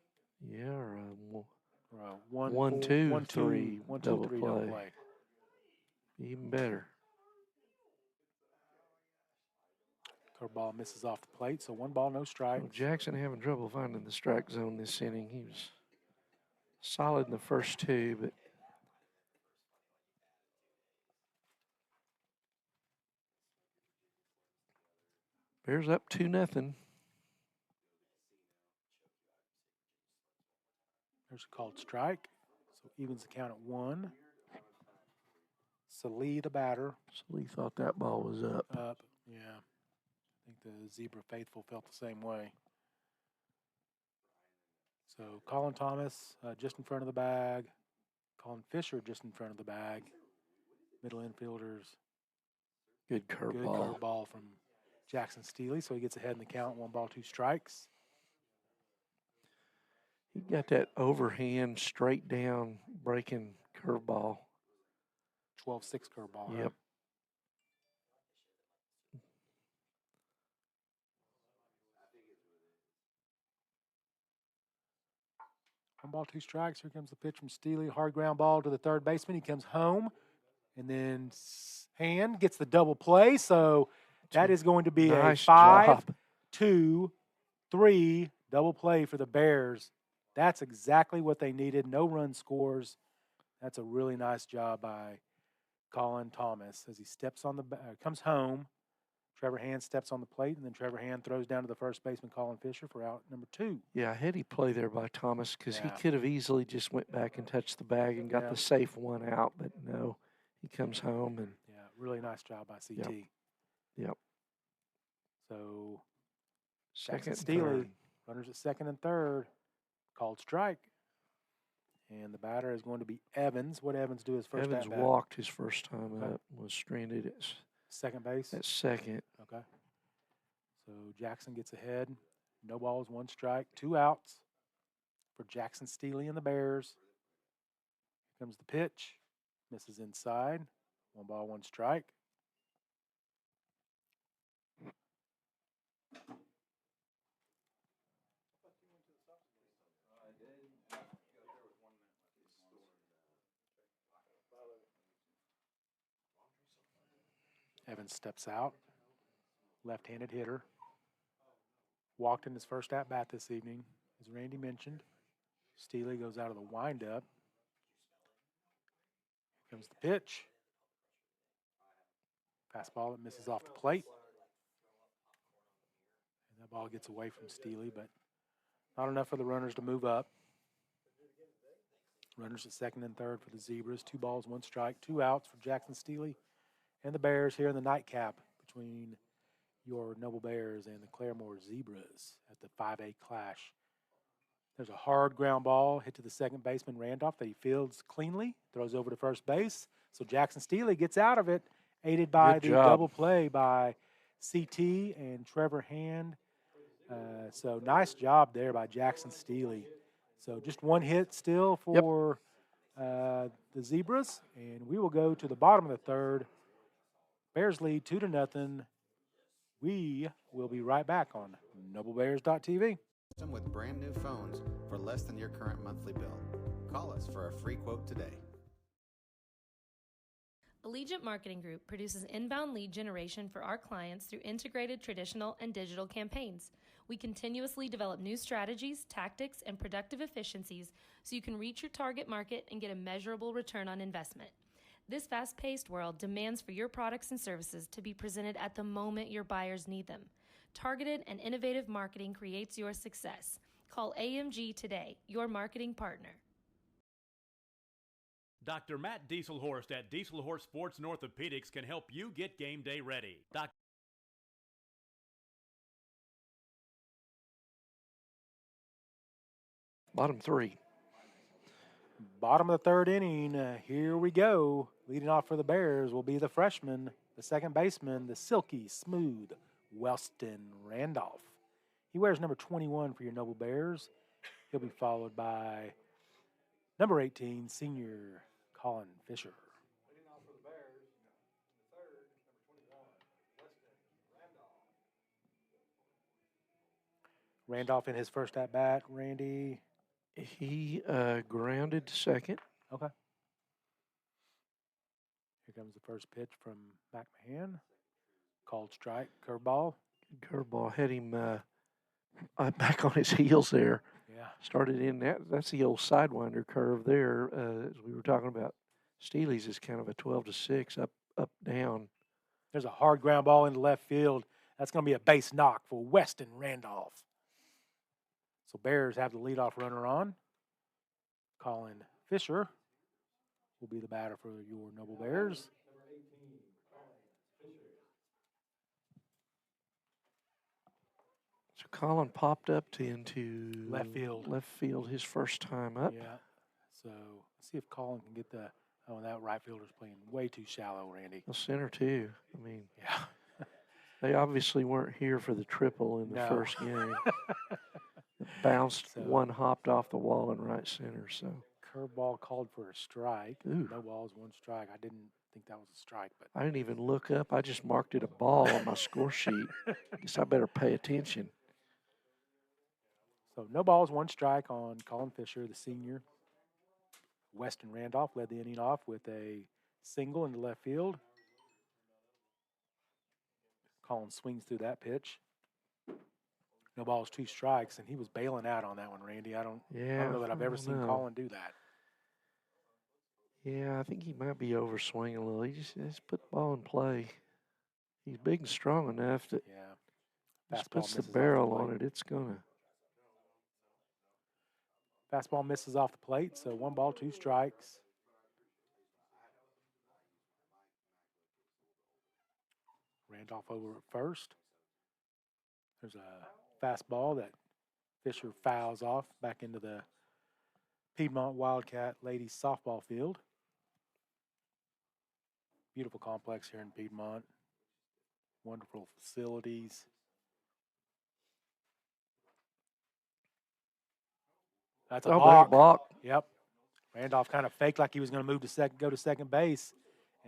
Yeah, or a 1-2-3 double play. Even better. Curveball misses off the plate, so 1 ball, no strikes. Well, Jackson having trouble finding the strike zone this inning. He was solid in the first 2, but Bears up 2-0. There's a called strike, so evens the count at 1. Salee, the batter. Salee thought that ball was up. Up, yeah. I think the Zebra faithful felt the same way. So Colin Thomas just in front of the bag. Colin Fisher just in front of the bag. Middle infielders. Good curveball. Good curveball from Jackson Steely, so he gets ahead in the count, 1 ball, 2 strikes. He got that overhand, straight down, breaking curveball. 12-6 curveball. Yep. Huh? One ball, 2 strikes. Here comes the pitch from Steely. Hard ground ball to the third baseman. He comes home, and then Hand gets the double play. So that is going to be nice a 5-2-3 double play for the Bears. That's exactly what they needed. No run scores. That's a really nice job by Colin Thomas as he steps on the comes home. Trevor Hand steps on the plate, and then Trevor Hand throws down to the first baseman, Colin Fisher, for out number 2. Yeah, heady play there by Thomas because he could have easily just went back and touched the bag and got the safe 1 out, but no, he comes home and really nice job by CT. Yep. So second, Steely, runners at second and third, called strike, and the batter is going to be Evans. What Evans do his first Evans at-bat? walked his first time up, was stranded at second base. At second. Okay. So Jackson gets ahead. No balls, 1 strike, 2 outs for Jackson Steely and the Bears. Here comes the pitch. Misses inside. 1 ball, 1 strike. Evans steps out. Left-handed hitter. Walked in his first at-bat this evening, as Randy mentioned. Steely goes out of the windup. Here comes the pitch. Fastball that misses off the plate. And that ball gets away from Steely, but not enough for the runners to move up. Runners at second and third for the Zebras. 2 balls, 1 strike, 2 outs for Jackson Steely and the Bears here in the nightcap between your Noble Bears and the Claremore Zebras at the 5A Clash There's a hard ground ball hit to the second baseman, Randolph, that he fields cleanly, throws over to first base. So Jackson Steely gets out of it, aided by the double play by CT and Trevor Hand. So nice job there by Jackson Steely. So just one hit still for the Zebras, and we will go to the bottom of the third. Bears lead 2-0. We will be right back on NobleBears.tv. With brand new phones for less than your current monthly bill. Call us for a free quote today. Allegiant Marketing Group produces inbound lead generation for our clients through integrated traditional and digital campaigns. We continuously develop new strategies, tactics, and productive efficiencies so you can reach your target market and get a measurable return on investment. This fast-paced world demands for your products and services to be presented at the moment your buyers need them. Targeted and innovative marketing creates your success. Call AMG today, your marketing partner. Dr. Matt Dieselhorst at Dieselhorst Sports and Orthopedics can help you get game day ready. Bottom three. Bottom of the third inning. Here we go. Leading off for the Bears will be the freshman, the second baseman, the silky smooth Weston Randolph. He wears number 21 for your Noble Bears. He'll be followed by number 18, senior Colin Fisher. Leading off for the Bears, in the third, number 21, Weston Randolph. Randolph in his first at-bat, Randy. He grounded to second. Okay. Here comes the first pitch from McMahon. Called strike, curveball. Curveball had him back on his heels there. Yeah. Started in that's the old sidewinder curve there. As we were talking about, Steely's is kind of a 12-6 up down. There's a hard ground ball into left field. That's going to be a base knock for Weston Randolph. So Bears have the leadoff runner on. Colin Fisher will be the batter for your Noble Bears. So Colin popped up into left field. Left field his first time up. Yeah. So let's see if Colin can get the. Oh, that right fielder's playing way too shallow, Randy. The center too. I mean, yeah. They obviously weren't here for the triple in the first game. It bounced, one hopped off the wall in right center. So curveball called for a strike. Ooh. No balls, one strike. I didn't think that was a strike, but I didn't even look up. I just marked it a ball on my score sheet. Guess I better pay attention. So no balls, one strike on Colin Fisher, the senior. Weston Randolph led the inning off with a single into left field. Colin swings through that pitch. No balls, two strikes, and he was bailing out on that one, Randy. I don't know that I've ever seen Colin do that. Yeah, I think he might be overswinging a little. He just put the ball in play. He's big and strong enough that just puts the barrel on it. It's going to. Fastball misses off the plate, so one ball, two strikes. Randolph over at first. There's a fastball that Fisher fouls off back into the Piedmont Wildcat ladies softball field. Beautiful complex here in Piedmont. Wonderful facilities. That's a balk. Yep. Randolph kind of faked like he was going to move to go to second base,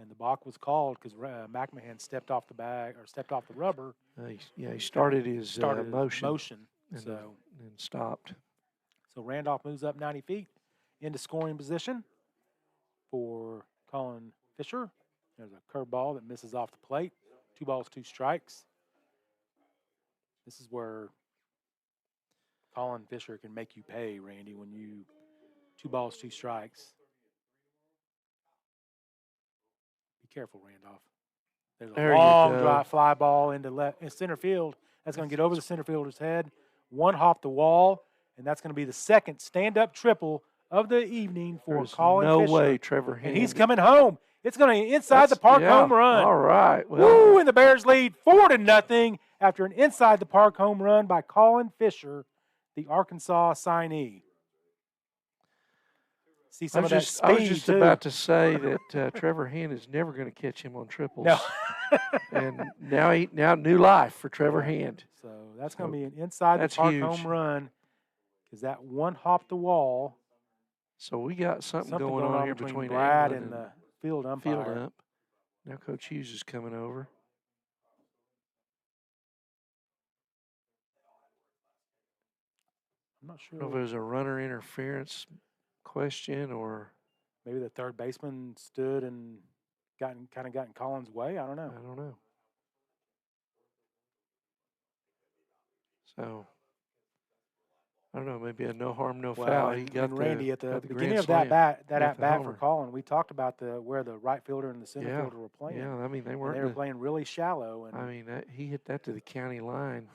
and the balk was called because McMahon stepped off the bag or stepped off the rubber. He started his motion and stopped. So Randolph moves up 90 feet into scoring position for Colin Fisher. There's a curveball that misses off the plate. 2 balls, 2 strikes. This is where Colin Fisher can make you pay, Randy, when you 2 balls, 2 strikes. Be careful, Randolph. There's a long dry fly ball into center field. That's going to get over the center fielder's head. One hop the wall, and that's going to be the second stand-up triple of the evening for Colin Fisher. No way, Trevor Hand. And he's coming home. It's going to inside the park home run. All right. Well, woo, and the Bears lead 4-0 after an inside the park home run by Colin Fisher, the Arkansas signee. See some of that speed, I was just too. about to say that Trevor Hand is never going to catch him on triples. No. And now new life for Trevor Hand. So that's going to be an inside the park home run, because that one hopped the wall. So we got something going on here between Brad England and the field umpire. Field ump. Now Coach Hughes is coming over. I'm not sure. I don't know if it was a runner interference question or maybe the third baseman stood and got in Collins' way. I don't know. So I don't know. Maybe a no harm, no foul. And, He got Randy at the beginning of that at bat for Collins. We talked about where the right fielder and the center fielder were playing. Yeah, I mean they were playing really shallow. And I mean he hit that to the county line.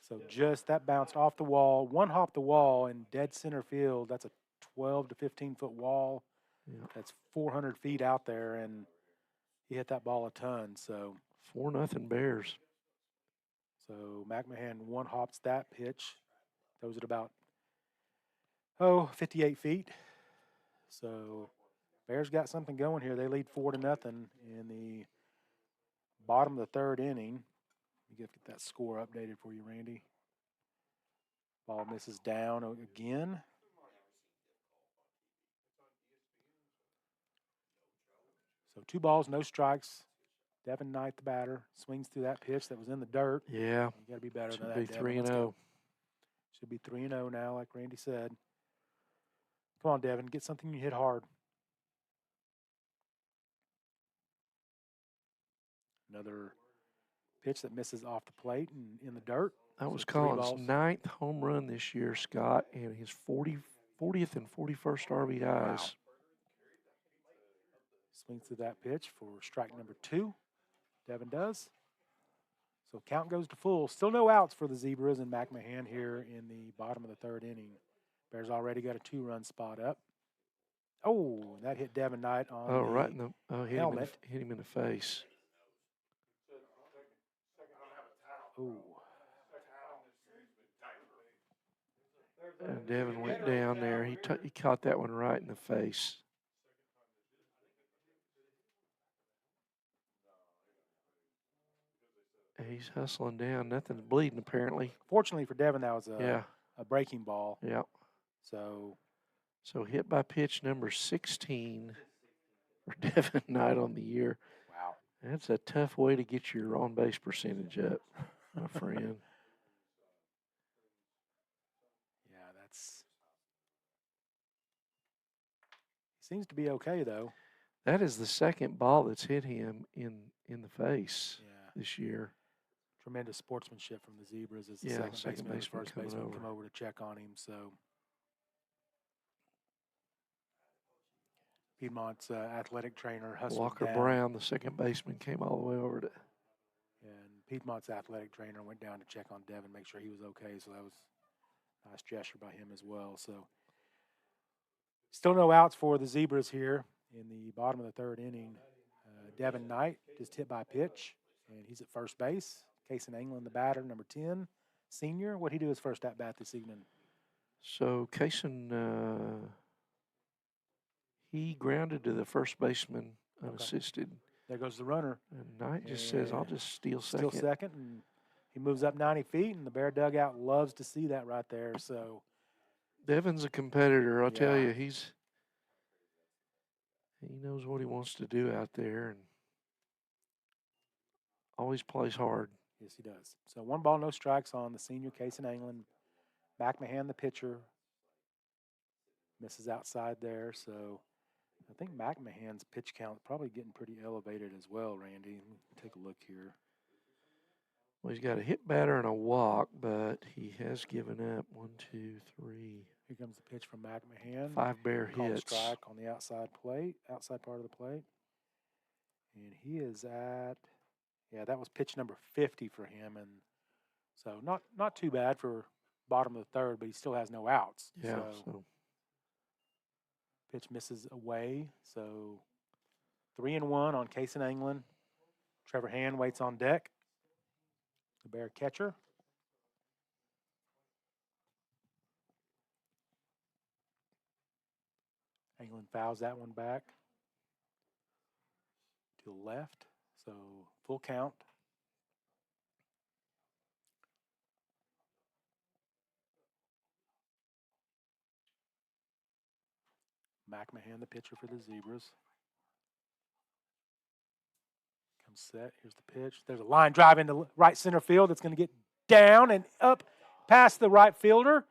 So just that bounced off the wall, one hopped the wall in dead center field. That's a 12 to 15-foot wall. Yeah. That's 400 feet out there, and he hit that ball a ton. So 4-0 Bears. So McMahon one hops that pitch. Throws it about 58 feet. So Bears got something going here. They lead 4-0 in the bottom of the third inning. Let me get that score updated for you, Randy. Ball misses down again. So 2 balls, no strikes. Devin Knight, the batter, swings through that pitch that was in the dirt. Yeah. You got to be better than that. Should be 3-0. Should be 3-0 now, like Randy said. Come on, Devin, get something you hit hard. Another pitch that misses off the plate and in the dirt. That was Collins' 9th home run this year, Scott, and his 40th and 41st RBIs. Wow. Swings through that pitch for strike number 2. Devin does. So count goes to full. Still no outs for the Zebras and McMahon here in the bottom of the third inning. Bears already got a 2-run spot up. Oh, that hit Devin Knight on the right in the helmet. Hit him in the face. Oh. And Devin went down there. He caught that one right in the face. He's hustling down. Nothing's bleeding, apparently. Fortunately for Devin, that was a breaking ball. Yeah. So hit by pitch number 16 for Devin Knight on the year. Wow. That's a tough way to get your on-base percentage up, my friend. He seems to be okay, though. That is the second ball that's hit him in the face this year. Tremendous sportsmanship from the Zebras as the second baseman and first baseman come over to check on him. So Piedmont's athletic trainer hustled Walker down. Brown, the second baseman, came all the way over to. And Piedmont's athletic trainer went down to check on Devin, make sure he was okay. So that was a nice gesture by him as well. So still no outs for the Zebras here in the bottom of the third inning. Devin Knight just hit by pitch, and he's at first base. Cason England, the batter, number 10, senior. What'd he do his first at-bat this evening? So Cason, he grounded to the first baseman unassisted. Okay. There goes the runner. And Knight just says, I'll just steal second. Steal second, and he moves up 90 feet, and the Bear dugout loves to see that right there. So Devin's a competitor. I'll tell you, he knows what he wants to do out there and always plays hard. Yes, he does. So 1 ball, no strikes on the senior Cason England. McMahon, the pitcher, misses outside there. So I think McMahon's pitch count is probably getting pretty elevated as well, Randy. Let me take a look here. Well, he's got a hit batter and a walk, but he has given up 1, 2, 3. Here comes the pitch from McMahon. 5 Bear hits. Strike on the outside part of the plate. And he is at, that was pitch number 50 for him. And so not too bad for bottom of the third, but he still has no outs. Yeah. So pitch misses away. So 3-1 on Cason England. Trevor Hand waits on deck. The Bear catcher. England fouls that one back to the left. So full count. McMahon, the pitcher for the Zebras. Comes set. Here's the pitch. There's a line drive into right center field that's going to get down and up past the right fielder.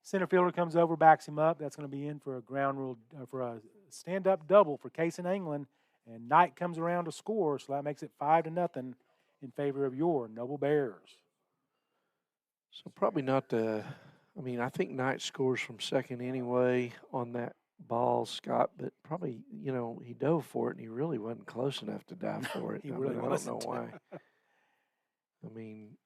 Center fielder comes over, backs him up. That's going to be in for a ground rule, for a stand-up double for Case and England. And Knight comes around to score, so that makes it 5-0 in favor of your Noble Bears. So probably not the. I mean, I think Knight scores from second anyway on that ball, Scott. But probably, he dove for it, and he really wasn't close enough to dive for it. He really wasn't. I don't know why. I mean,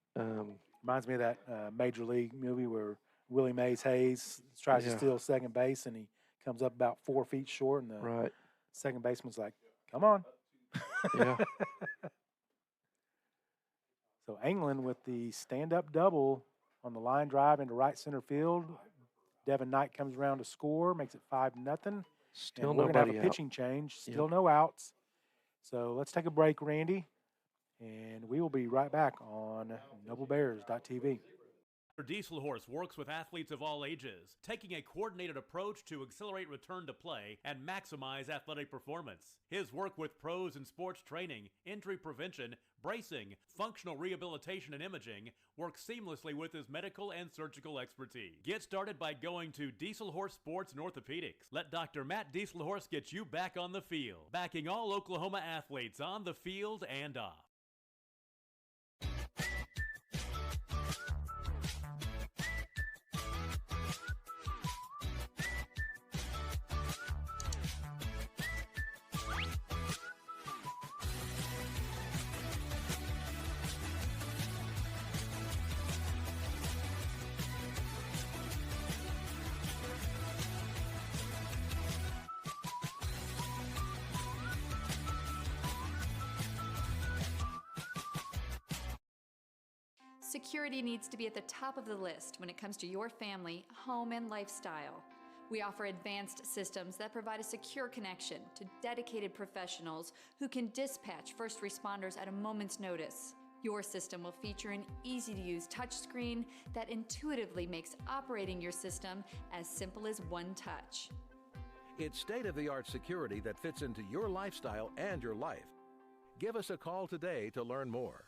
reminds me of that Major League movie where Willie Mays Hayes tries to steal second base, and he comes up about 4 feet short, and the second baseman's like, "Come on." Yeah. So England with the stand-up double on the line drive into right center field. Devin Knight comes around to score, makes it 5-0. Still and we're going to have a out. pitching change. Still no outs. So let's take a break, Randy, and we will be right back on NobleBears.tv. Diesel Horse works with athletes of all ages, taking a coordinated approach to accelerate return to play and maximize athletic performance. His work with pros in sports training, injury prevention, bracing, functional rehabilitation, and imaging works seamlessly with his medical and surgical expertise. Get started by going to Diesel Horse Sports and Orthopedics. Let Dr. Matt Diesel Horse get you back on the field, backing all Oklahoma athletes on the field and off. Security needs to be at the top of the list when it comes to your family, home, and lifestyle. We offer advanced systems that provide a secure connection to dedicated professionals who can dispatch first responders at a moment's notice. Your system will feature an easy-to-use touchscreen that intuitively makes operating your system as simple as one touch. It's state-of-the-art security that fits into your lifestyle and your life. Give us a call today to learn more.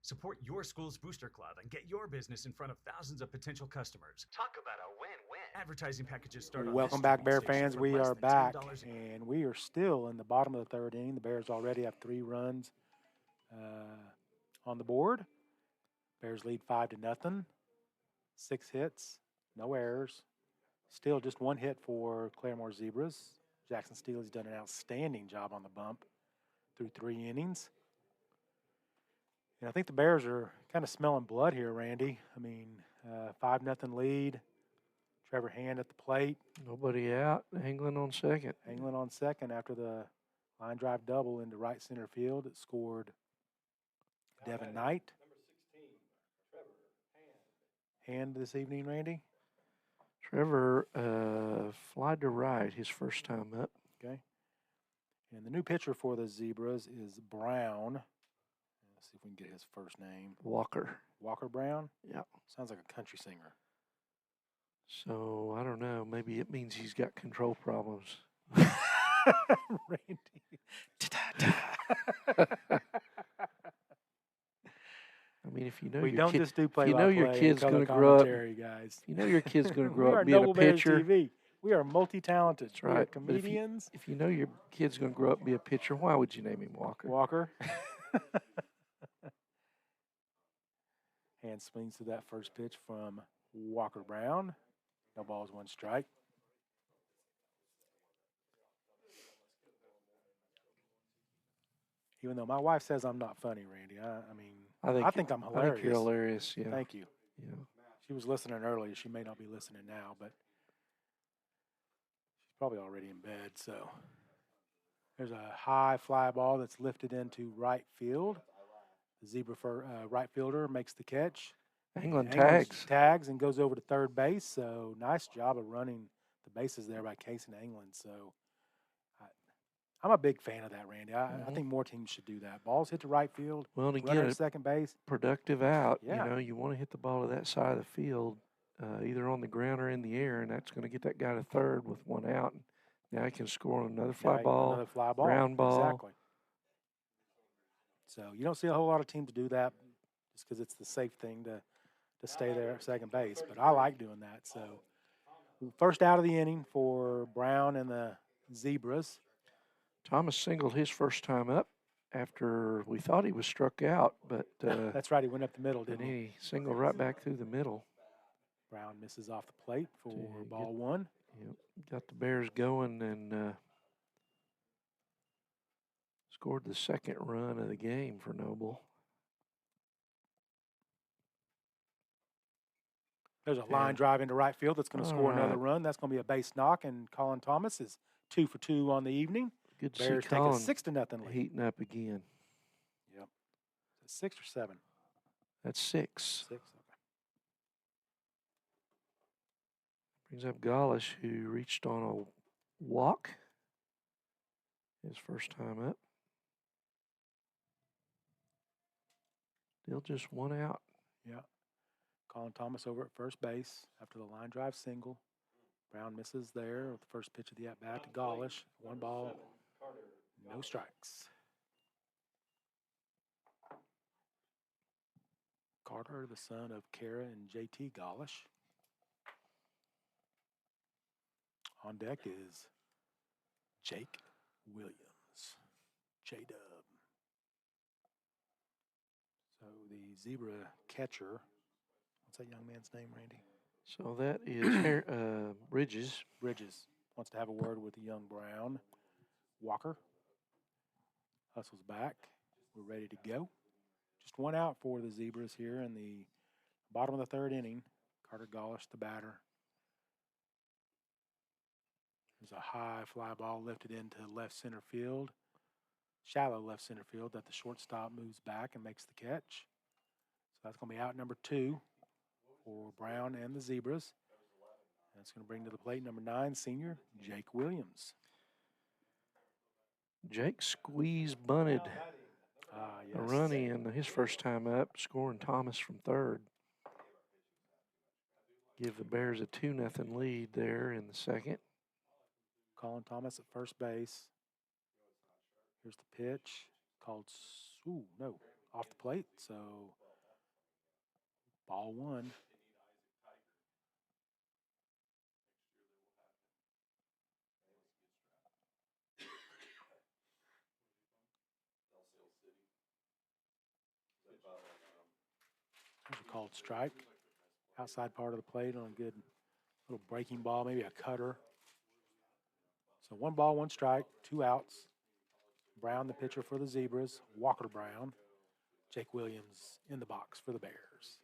Support your school's booster club and get your business in front of thousands of potential customers. Talk about a win-win. Advertising packages start on Welcome back, Bear fans. We are back, and we are still in the bottom of the third inning. The Bears already have 3 runs on the board. Bears lead 5-0. 6 hits, no errors. Still just 1 hit for Claremore Zebras. Jackson Steely's done an outstanding job on the bump through 3 innings. And I think the Bears are kind of smelling blood here, Randy. I mean, 5-0 lead. Trevor Hand at the plate. Nobody out. England on second. England on second after the line drive double into right center field. It scored Devin Knight. Number 16, Trevor Hand this evening, Randy. Trevor flied to right his first time up. Okay. And the new pitcher for the Zebras is Brown. Let's see if we can get his first name. Walker. Walker Brown? Yeah. Sounds like a country singer. So, I don't know. Maybe it means he's got control problems. Randy. I mean, if you know we your don't kid, just do play you know by your play kid's and going to color grow up. commentary, guys. You know your kid's going to grow We up are being a Noble Bears pitcher. TV. We are multi-talented. That's We right. are comedians. If you know your kid's going to grow up and be a pitcher, why would you name him Walker? Walker. Hand swings to that first pitch from Walker Brown. No balls, 1 strike. Even though my wife says I'm not funny, Randy, I think I'm hilarious. I think you're hilarious, yeah. Thank you. Yeah. She was listening earlier. She may not be listening now, but she's probably already in bed. So there's a high fly ball that's lifted into right field. The Zebra right fielder makes the catch. England England tags. and goes over to third base. So nice job of running the bases there by Case and England. So I'm a big fan of that, Randy. I think more teams should do that. Balls hit to right field, Well, to runner get at a second base. productive out, Yeah. you want to hit the ball to that side of the field, either on the ground or in the air, and that's going to get that guy to third with one out. And now he can score on another fly ball, another fly ball, ground ball. Exactly. So you don't see a whole lot of teams do that just because it's the safe thing to stay there at second base. But I like doing that. So first out of the inning for Brown and the Zebras. Thomas singled his first time up after we thought he was struck out, but that's right. He went up the middle, didn't he? He singled right back through the middle. Brown misses off the plate for ball one. Yep, got the Bears going and scored the second run of the game for Noble. There's a line drive into right field that's going to score another run. That's going to be a base knock, and Colin Thomas is 2 for 2 on the evening. Good to Bears see take Colin a 6-0 lead. Heating up again. Yep. 6 or 7? That's 6. 6, okay. Brings up Golish, who reached on a walk his first time up. Still just one out. Yeah. Colin Thomas over at first base after the line drive single. Brown misses there with the first pitch of the at-bat to Golish. 1 ball, no strikes. Carter, the son of Kara and JT Golish. On deck is Jake Williams, J-Dub. So the Zebra catcher, what's that young man's name, Randy? So that is Bridges. Bridges wants to have a word with the young Brown. Walker hustles back. We're ready to go. Just 1 out for the Zebras here in the bottom of the third inning. Carter Golish, the batter. There's a high fly ball lifted into left center field. Shallow left center field that the shortstop moves back and makes the catch. So that's going to be out number 2 for Brown and the Zebras. That's going to bring to the plate number 9, senior Jake Williams. Jake squeeze bunted a run in his first time up, scoring Thomas from third. Give the Bears a 2-0 lead there in the second. Colin Thomas at first base. Here's the pitch called, off the plate. So ball 1. There's a called strike. Outside part of the plate on a good little breaking ball, maybe a cutter. So 1 ball, 1 strike, 2 outs. Brown, the pitcher for the Zebras. Walker Brown. Jake Williams in the box for the Bears.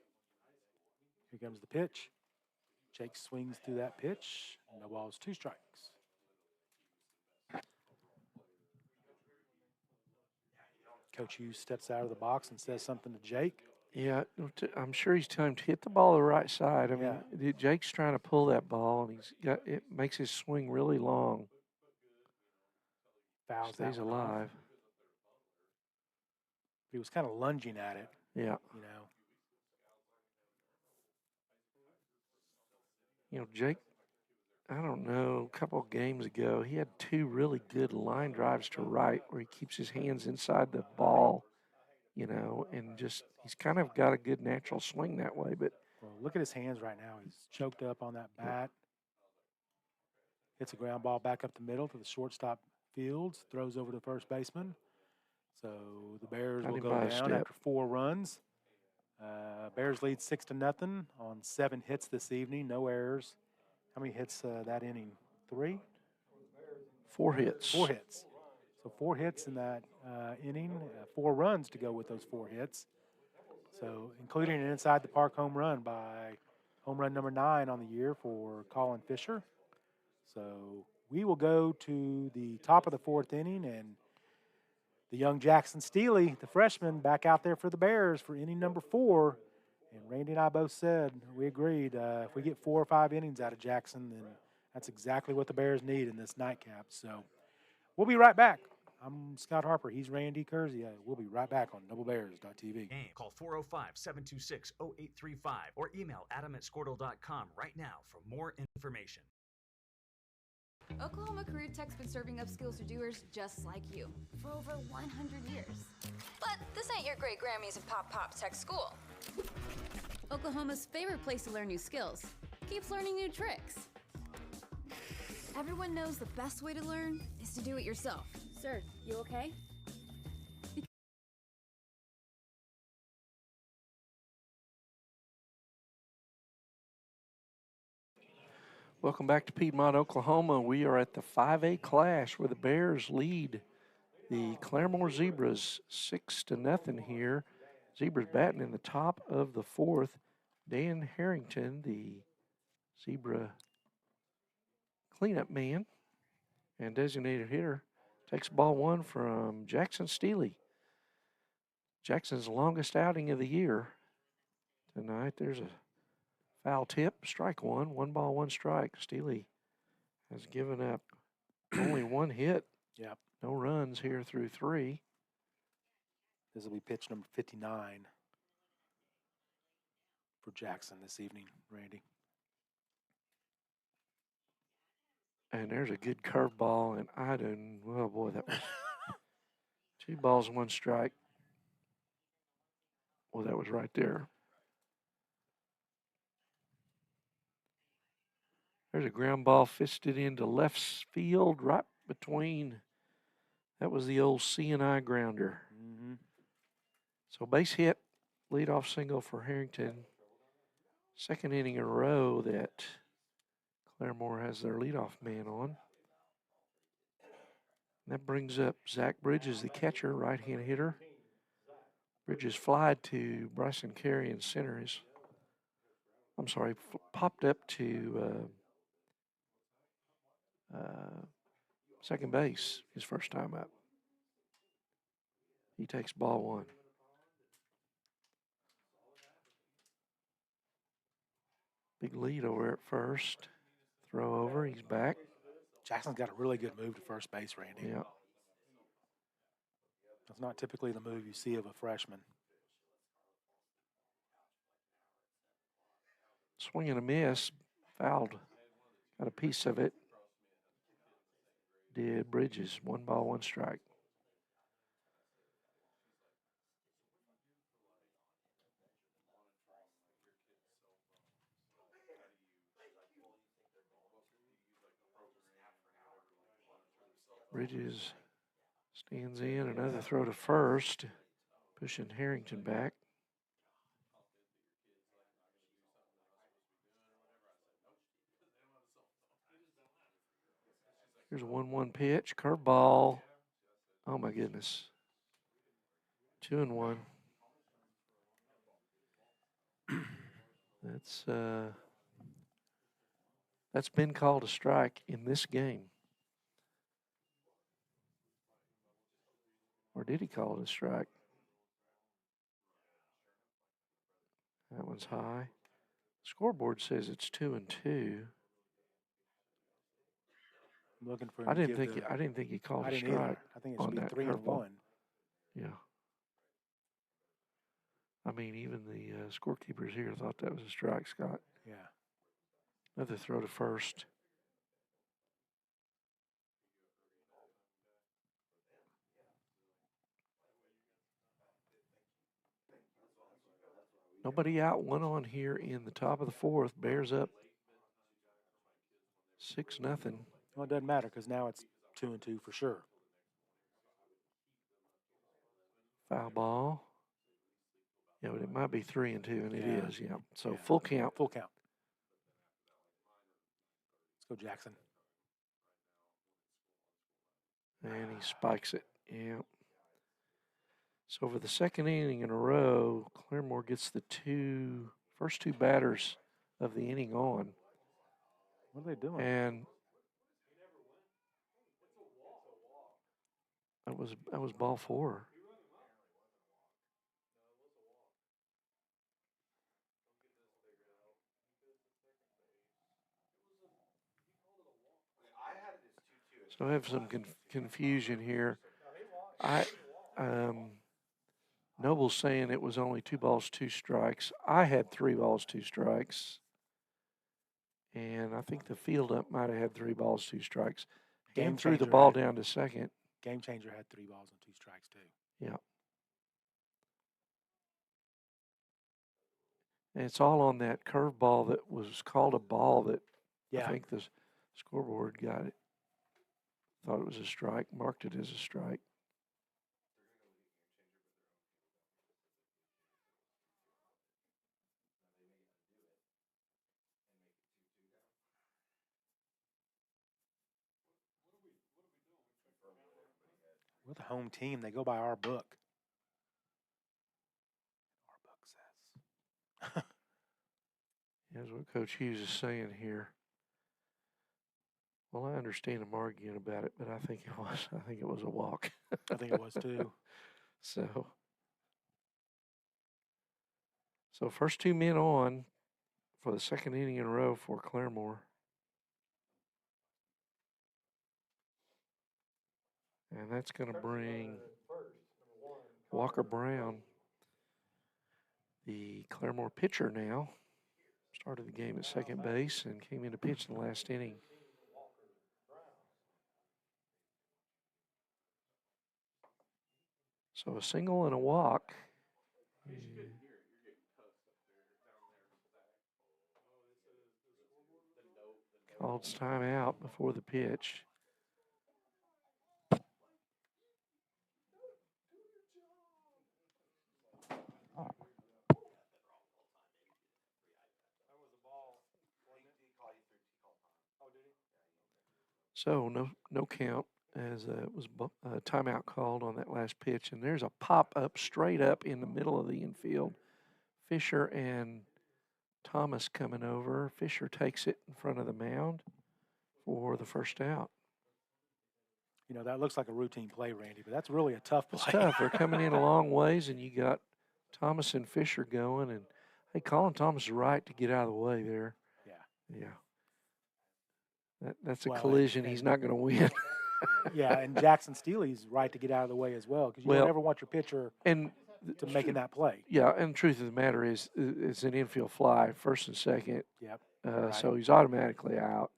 Here comes the pitch. Jake swings through that pitch. No balls, 2 strikes. Coach Hughes steps out of the box and says something to Jake. Yeah, I'm sure he's telling him to hit the ball the right side. I mean, Jake's trying to pull that ball, and it makes his swing really long. Fouls Stays alive. He was kind of lunging at it. Yeah. Jake, I don't know, a couple of games ago, he had 2 really good line drives to right where he keeps his hands inside the ball, and just he's kind of got a good natural swing that way. But look at his hands right now. He's choked up on that bat. Hits a ground ball back up the middle to the shortstop Fields. Throws over to the first baseman. So the Bears will go down after 4 runs. Bears lead 6-0 on 7 hits this evening. No errors. How many hits that inning? 3? 4 hits. 4 hits. So 4 hits in that inning. 4 runs to go with those 4 hits. So including an inside the park home run number 9 on the year for Colin Fisher. So we will go to the top of the 4th inning, and the young Jackson Steely, the freshman, back out there for the Bears for inning number 4. And Randy and I both said, we agreed, if we get 4 or 5 innings out of Jackson, then that's exactly what the Bears need in this nightcap. So we'll be right back. I'm Scott Harper. He's Randy Kersey. We'll be right back on doublebears.tv. Call 405-726-0835 or email adam@squirtle.com right now for more information. Oklahoma Career Tech's been serving up skills to doers just like you for over 100 years. But this ain't your great Grammys and Pop Tech school. Oklahoma's favorite place to learn new skills keeps learning new tricks. Everyone knows the best way to learn is to do it yourself. Sir, you okay? Welcome back to Piedmont, Oklahoma. We are at the 5A clash where the Bears lead the Claremore Zebras 6-0 here. Zebras batting in the top of the 4th. Dan Harrington, the Zebra cleanup man and designated hitter, takes ball 1 from Jackson Steely. Jackson's longest outing of the year tonight. There's a foul tip, strike 1, 1 ball, 1 strike. Steely has given up only 1 hit. Yep. No runs here through 3. This will be pitch number 59 for Jackson this evening, Randy. And there's a good curveball, and I didn't. Oh boy, that was 2 balls, 1 strike. Well, that was right there. There's a ground ball fisted into left field, right between. That was the old C&I grounder. Mm-hmm. So base hit, leadoff single for Harrington. Second inning in a row that Claremore has their leadoff man on. And that brings up Zach Bridges, the catcher, right-hand hitter. Bridges flied to Bryson Carey in center. Popped up to second base his first time up. He takes ball 1. Big lead over at first. Throw over, he's back. Jackson's got a really good move to first base, Randy. Yeah. That's not typically the move you see of a freshman. Swing and a miss, fouled. Got a piece of it. Did Bridges, 1 ball, 1 strike. Bridges stands in, another throw to first, pushing Harrington back. Here's a 1-1 pitch, curveball. Oh my goodness. 2-1. That's been called a strike in this game. Or did he call it a strike? That one's high. Scoreboard says it's 2-2. I'm looking for him I to didn't think he called a strike. Either. I think it should be 3-1. Yeah. I mean, even the scorekeepers here thought that was a strike, Scott. Yeah. Another throw to first. Nobody out, 1 on here in the top of the 4th. Bears up 6-0. Well, it doesn't matter because now it's 2-2 for sure. Foul ball. Yeah, but it might be 3-2, and it is, yeah. So Yeah. full count. Full count. Let's go, Jackson. And he spikes it, yeah. So for the second inning in a row, Claremore gets the first two batters of the inning on. What are they doing? And that was ball 4. So I have some confusion here. Noble's saying it was only 2 balls, 2 strikes. I had 3 balls, 2 strikes. And I think the field up might have had 3 balls, 2 strikes. Dan threw the ball down to second. Game Changer had 3 balls and 2 strikes, too. Yeah. And it's all on that curve ball that was called a ball that I think the scoreboard got it. Thought it was a strike, marked it as a strike. We're the home team. They go by our book. Our book says. Here's what Coach Hughes is saying here. Well, I understand him arguing about it, but I think it was a walk. I think it was too. So first 2 men on for the second inning in a row for Claremore. And that's going to bring Walker Brown, the Claremore pitcher now. Started the game at second base and came in to pitch in the last inning. So a single and a walk. Called timeout before the pitch. So no count as it was a timeout called on that last pitch. And there's a pop up straight up in the middle of the infield. Fisher and Thomas coming over. Fisher takes it in front of the mound for the first out. You know, that looks like a routine play, Randy, but that's really a tough play. It's tough. They're coming in a long ways, and you got Thomas and Fisher going. And, hey, Colin Thomas is right to get out of the way there. Yeah. That's a collision he's not going to win. Yeah, and Jackson Steely's right to get out of the way as well, because you don't ever want your pitcher to making that play. Yeah, and the truth of the matter is it's an infield fly, first and second. Yep. So he's automatically out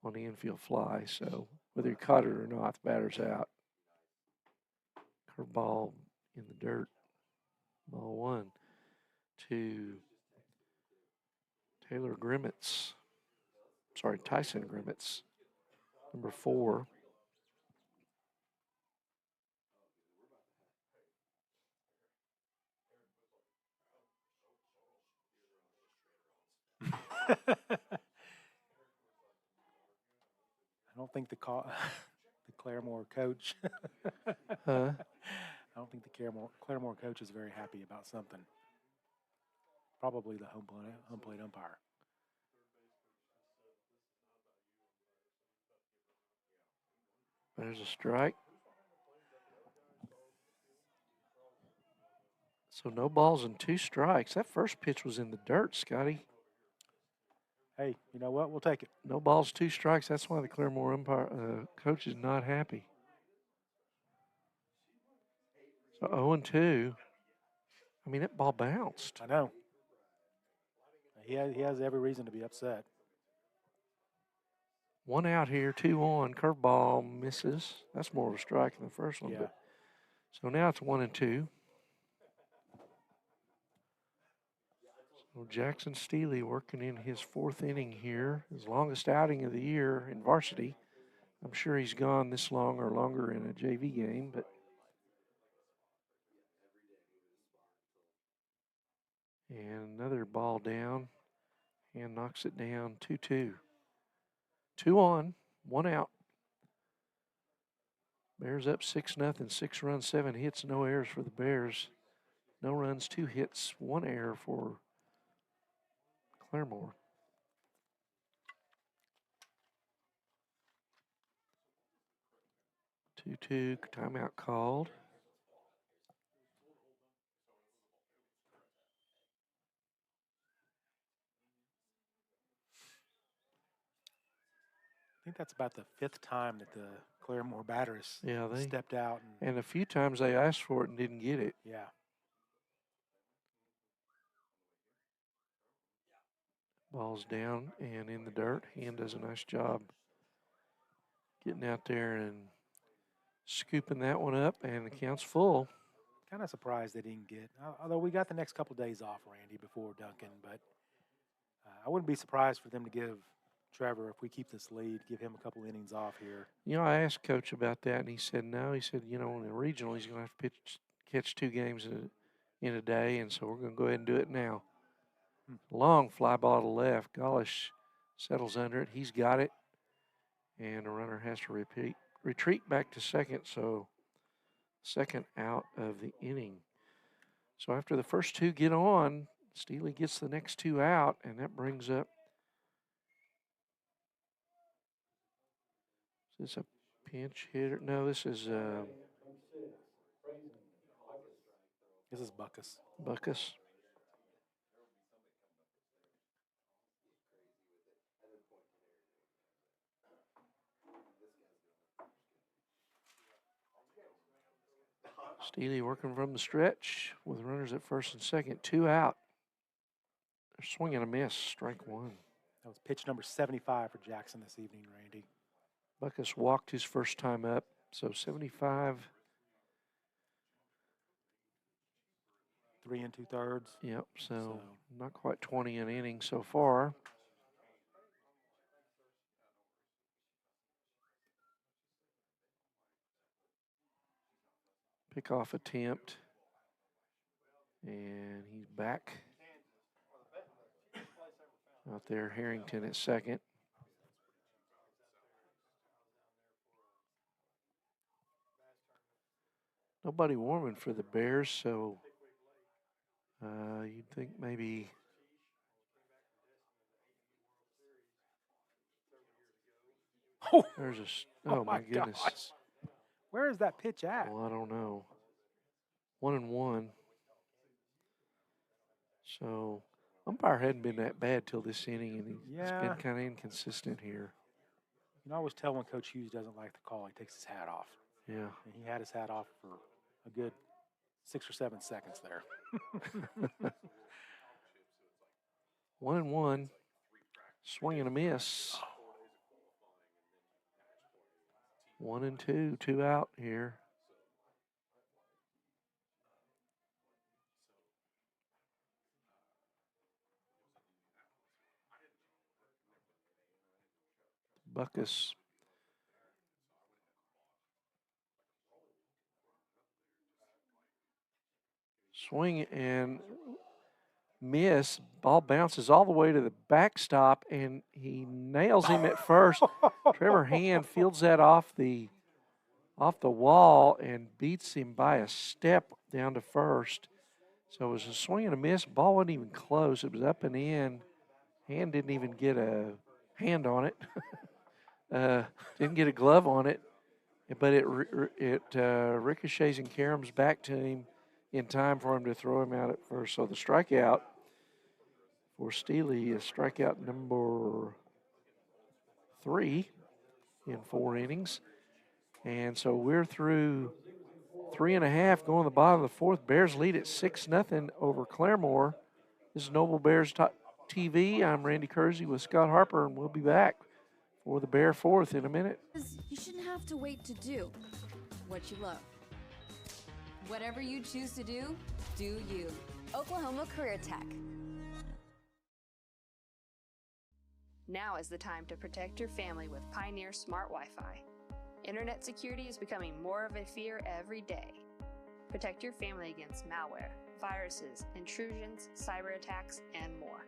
on the infield fly. So whether he caught it or not, the batter's out. Curveball in the dirt. Ball 1 to Tyson Grimmets, number 4. I don't think the Claremore coach. Huh? I don't think the Claremore coach is very happy about something. Probably the home plate umpire. There's a strike. So no balls and 2 strikes. That first pitch was in the dirt, Scotty. Hey, you know what? We'll take it. No balls, 2 strikes. That's why the Claremore umpire coach is not happy. So 0-2. I mean, that ball bounced. I know. He has every reason to be upset. 1 out here, 2 on. Curveball misses. That's more of a strike than the first one. Yeah. But, so now it's 1-2. So Jackson Steely working in his 4th inning here, his longest outing of the year in varsity. I'm sure he's gone this long or longer in a JV game, but and another ball down and knocks it down 2-2. 2 on, 1 out. Bears up 6-0, 6 runs, 7 hits, no errors for the Bears. No runs, 2 hits, 1 error for Claremore. Two timeout called. think that's about the 5th time that the Claremore batters Yeah, they stepped out. And a few times they asked for it and didn't get it. Yeah. Ball's down and in the dirt. Hand does a nice job getting out there and scooping that one up, and the count's full. Kind of surprised they didn't get, although we got the next couple days off, Randy, before Duncan, but I wouldn't be surprised for them to give Trevor, if we keep this lead, give him a couple innings off here. You know, I asked Coach about that, and he said no. He said, you know, in the regional, he's going to have to catch 2 games in a day, and so we're going to go ahead and do it now. Long fly ball to left. Gollish settles under it. He's got it, and the runner has to retreat back to second, so second out of the inning. So after the first 2 get on, Steely gets the next 2 out, and that brings up, is this a pinch hitter? No, this is Buckus. Buckus. Steely working from the stretch with runners at first and second, 2 out. They're swinging a miss, strike 1. That was pitch number 75 for Jackson this evening, Randy. Buckus walked his first time up, so 75. 3 2/3. Yep, so not quite 20 an inning so far. Pickoff attempt. And he's back. Out there, Harrington at second. Nobody warming for the Bears, so you'd think maybe there's a, oh my goodness. Gosh. Where is that pitch at? Well, I don't know. 1-1. So umpire hadn't been that bad till this inning, and he's been kind of inconsistent here. You know, I always tell when Coach Hughes doesn't like the call, he takes his hat off. Yeah. And he had his hat off for a good 6 or 7 seconds there. 1-1. Swing and a miss. 1-2. 2 out here. Buckus. Swing and miss. Ball bounces all the way to the backstop, and he nails him at first. Trevor Hand fields that off the wall and beats him by a step down to first. So it was a swing and a miss. Ball wasn't even close. It was up and in. Hand didn't even get a hand on it. Didn't get a glove on it. But it ricochets and caroms back to him in time for him to throw him out at first. So the strikeout for Steely is strikeout number 3 in 4 innings. And so we're through 3.5, going to the bottom of the 4th. Bears lead at 6-0 over Claremore. This is Noble Bears TV. I'm Randy Kersey with Scott Harper, and we'll be back for the Bear 4th in a minute. You shouldn't have to wait to do what you love. Whatever you choose to do, do you. Oklahoma Career Tech. Now is the time to protect your family with Pioneer Smart Wi-Fi. Internet security is becoming more of a fear every day. Protect your family against malware, viruses, intrusions, cyber attacks, and more.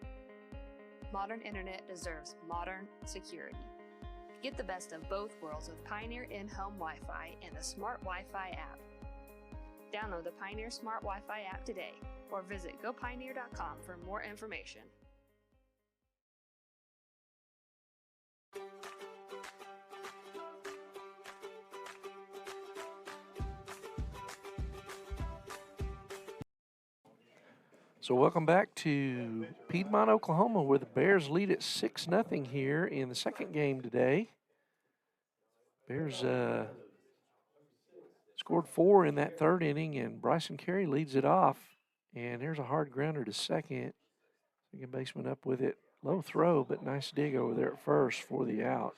Modern internet deserves modern security. Get the best of both worlds with Pioneer in-home Wi-Fi and the Smart Wi-Fi app. Download the Pioneer Smart Wi-Fi app today or visit gopioneer.com for more information. So welcome back to Piedmont, Oklahoma, where the Bears lead at 6-0 here in the second game today. Bears scored 4 in that third inning, and Bryson Carey leads it off. And there's a hard grounder to second. Second baseman up with it. Low throw, but nice dig over there at first for the out.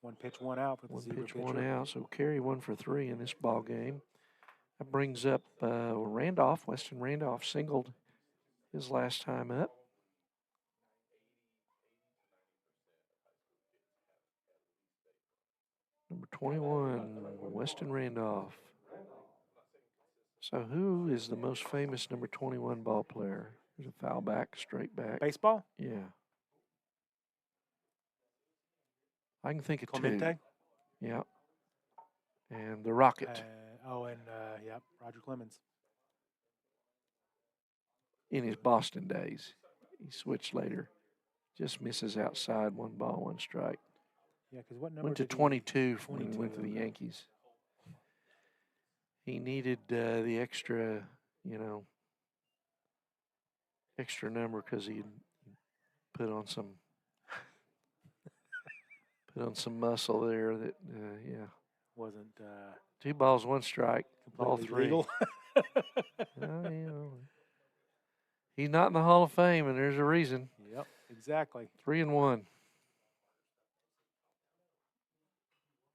1 pitch, 1 out for the One Zebra pitch, pitcher. 1 out. So Carey 1 for 3 in this ball game. That brings up Randolph. Weston Randolph singled his last time up. Number 21, Weston Randolph. So who is the most famous number 21 ball player? There's a foul back, straight back. Baseball? Yeah. I can think of Clemente? 2. Yeah. And the Rocket Yep, Roger Clemens. in his Boston days. He switched later. Just misses outside, 1 ball, 1 strike. Yeah, because what number Went to did he- 22 when he 22, went to the okay. Yankees. He needed the extra, extra number because he put on some muscle there. That Wasn't 2 balls, 1 strike, ball completely 3. legal. He's not in the Hall of Fame, and there's a reason. Yep, exactly. 3-1.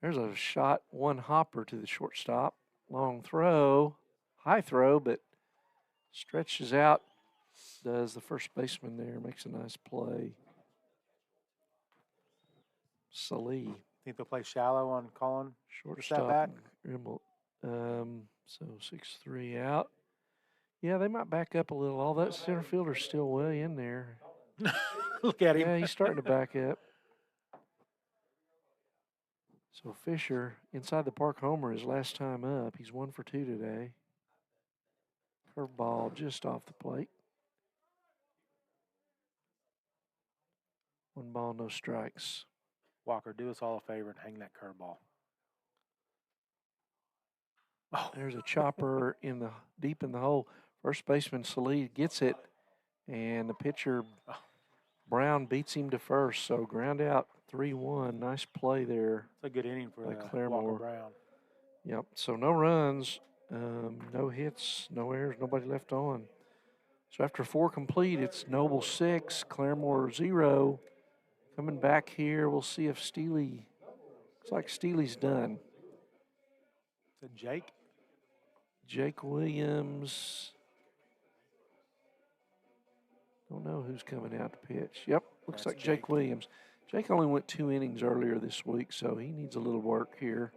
There's a shot, 1 hopper to the shortstop. Long throw, high throw, but stretches out. Does the first baseman there, makes a nice play. Salee. Think they'll play shallow on Colin? Shortstop. back? So 6-3 out. Yeah, they might back up a little. All that center fielder's still way in there. Look at him. Yeah, he's starting to back up. So Fisher, inside the park homer, his last time up. He's 1 for 2 today. Curveball just off the plate. 1 ball, no strikes. Walker, do us all a favor and hang that curveball. Oh, There's a chopper deep in the hole. First baseman Salee gets it, and the pitcher Brown beats him to first. So ground out 3-1. Nice play there. it's a good inning for by Walker Claremore. Brown. Yep. So no runs, no hits, no errors, nobody left on. So after 4 complete, it's Noble 6, Claremore 0. Coming back here, we'll see if Steely. Looks like Steely's done. Is it Jake? Jake Williams. Don't know who's coming out to pitch. Yep, looks That's like Jake Jake. Williams. Jake only went 2 innings earlier this week, so he needs a little work here.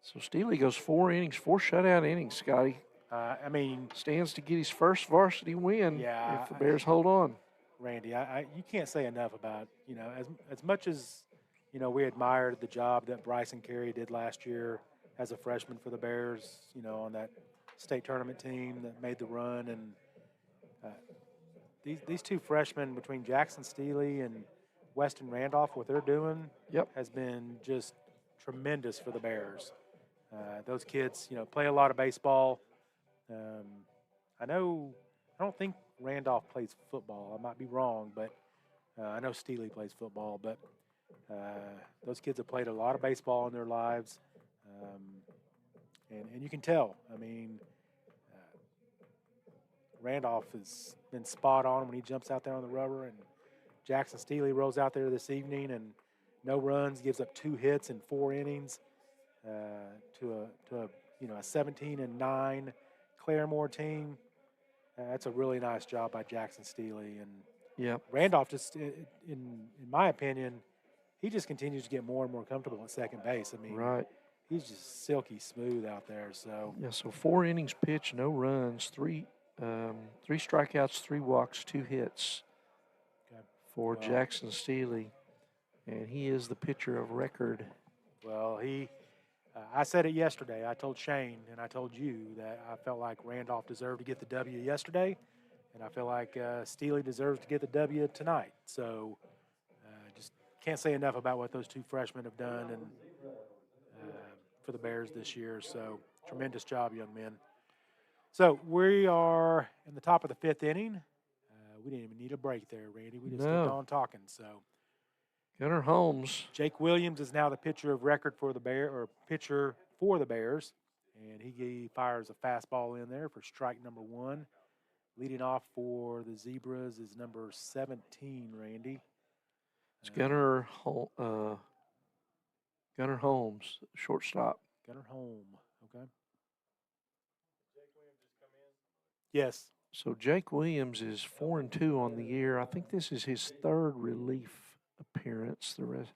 So Steely goes 4 innings, 4 shutout innings, Scotty. I mean, Stands to get his first varsity win Yeah, if the Bears hold on. Randy, you can't say enough about, as much as, we admired the job that Bryson Carey did last year as a freshman for the Bears, on that state tournament team that made the run. And these 2 freshmen between Jackson Steely and Weston Randolph, what they're doing has been just tremendous for the Bears. Those kids, play a lot of baseball. I don't think Randolph plays football. I might be wrong, but I know Steely plays football. But those kids have played a lot of baseball in their lives, and you can tell. I mean, Randolph has been spot on when he jumps out there on the rubber, and Jackson Steely rolls out there this evening and no runs, gives up 2 hits in 4 innings to a 17-9 Claremore team. That's a really nice job by Jackson Steely. And Randolph just, in my opinion, he just continues to get more and more comfortable at second base. I mean, he's just silky smooth out there. So yeah, so 4 innings pitched, no runs, 3 strikeouts, 3 walks, 2 hits for Jackson Steely, and he is the pitcher of record. Well, I said it yesterday. I told Shane and I told you that I felt like Randolph deserved to get the W yesterday, and I feel like Steely deserves to get the W tonight. So just can't say enough about what those 2 freshmen have done and for the Bears this year. So tremendous job, young men. So we are in the top of the 5th inning. We didn't even need a break there, Randy. We just kept on talking. So Gunnar Holmes. Jake Williams is now the pitcher of record for the Bears, and he fires a fastball in there for strike number 1. Leading off for the Zebras is number 17, Randy. It's Gunnar Holmes, shortstop. Gunnar Holmes, okay. Yes. So Jake Williams is 4-2 on the year. I think this is his 3rd relief appearance. The rest,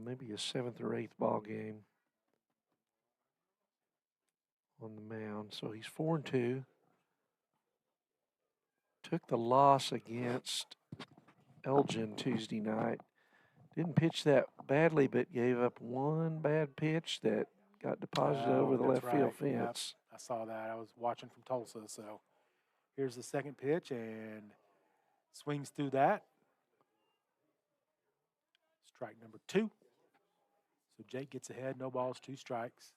maybe a 7th or 8th ball game on the mound. So he's 4-2. Took the loss against Elgin Tuesday night. Didn't pitch that badly, but gave up one bad pitch that got deposited over the left field fence. Yep, I saw that. I was watching from Tulsa. So here's the second pitch and swings through that. Strike number 2. So Jake gets ahead. No balls, 2 strikes.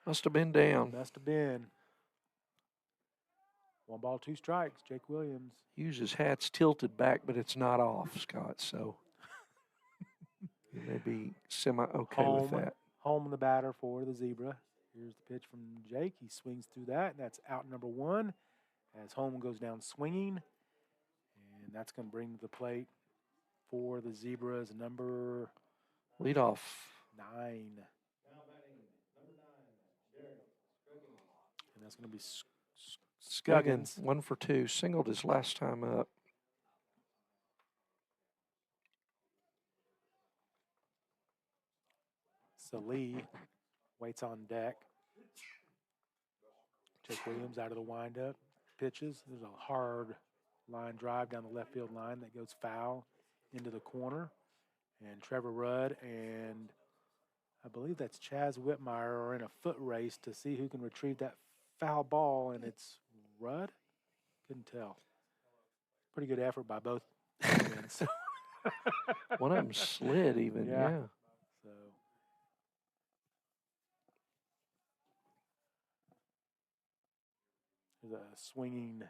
Must have been down. Must have been. 1 ball, 2 strikes. Jake Williams. Hughes' his hat's tilted back, but it's not off, Scott. So he may be semi-okay with that. Home the batter for the Zebra. Here's the pitch from Jake. He swings through that, and that's out number 1 as Home goes down swinging. And that's going to bring to the plate for the Zebras number... Leadoff. 9. And that's going to be Scuggins. 1 for 2. Singled his last time up. So Lee waits on deck. Jake Williams out of the windup. Pitches. There's a hard line drive down the left field line that goes foul into the corner. And Trevor Rudd and I believe that's Chaz Whitmire are in a foot race to see who can retrieve that foul ball, and it's Rudd? Couldn't tell. Pretty good effort by both ends. One of them slid even, yeah. So there's a swinging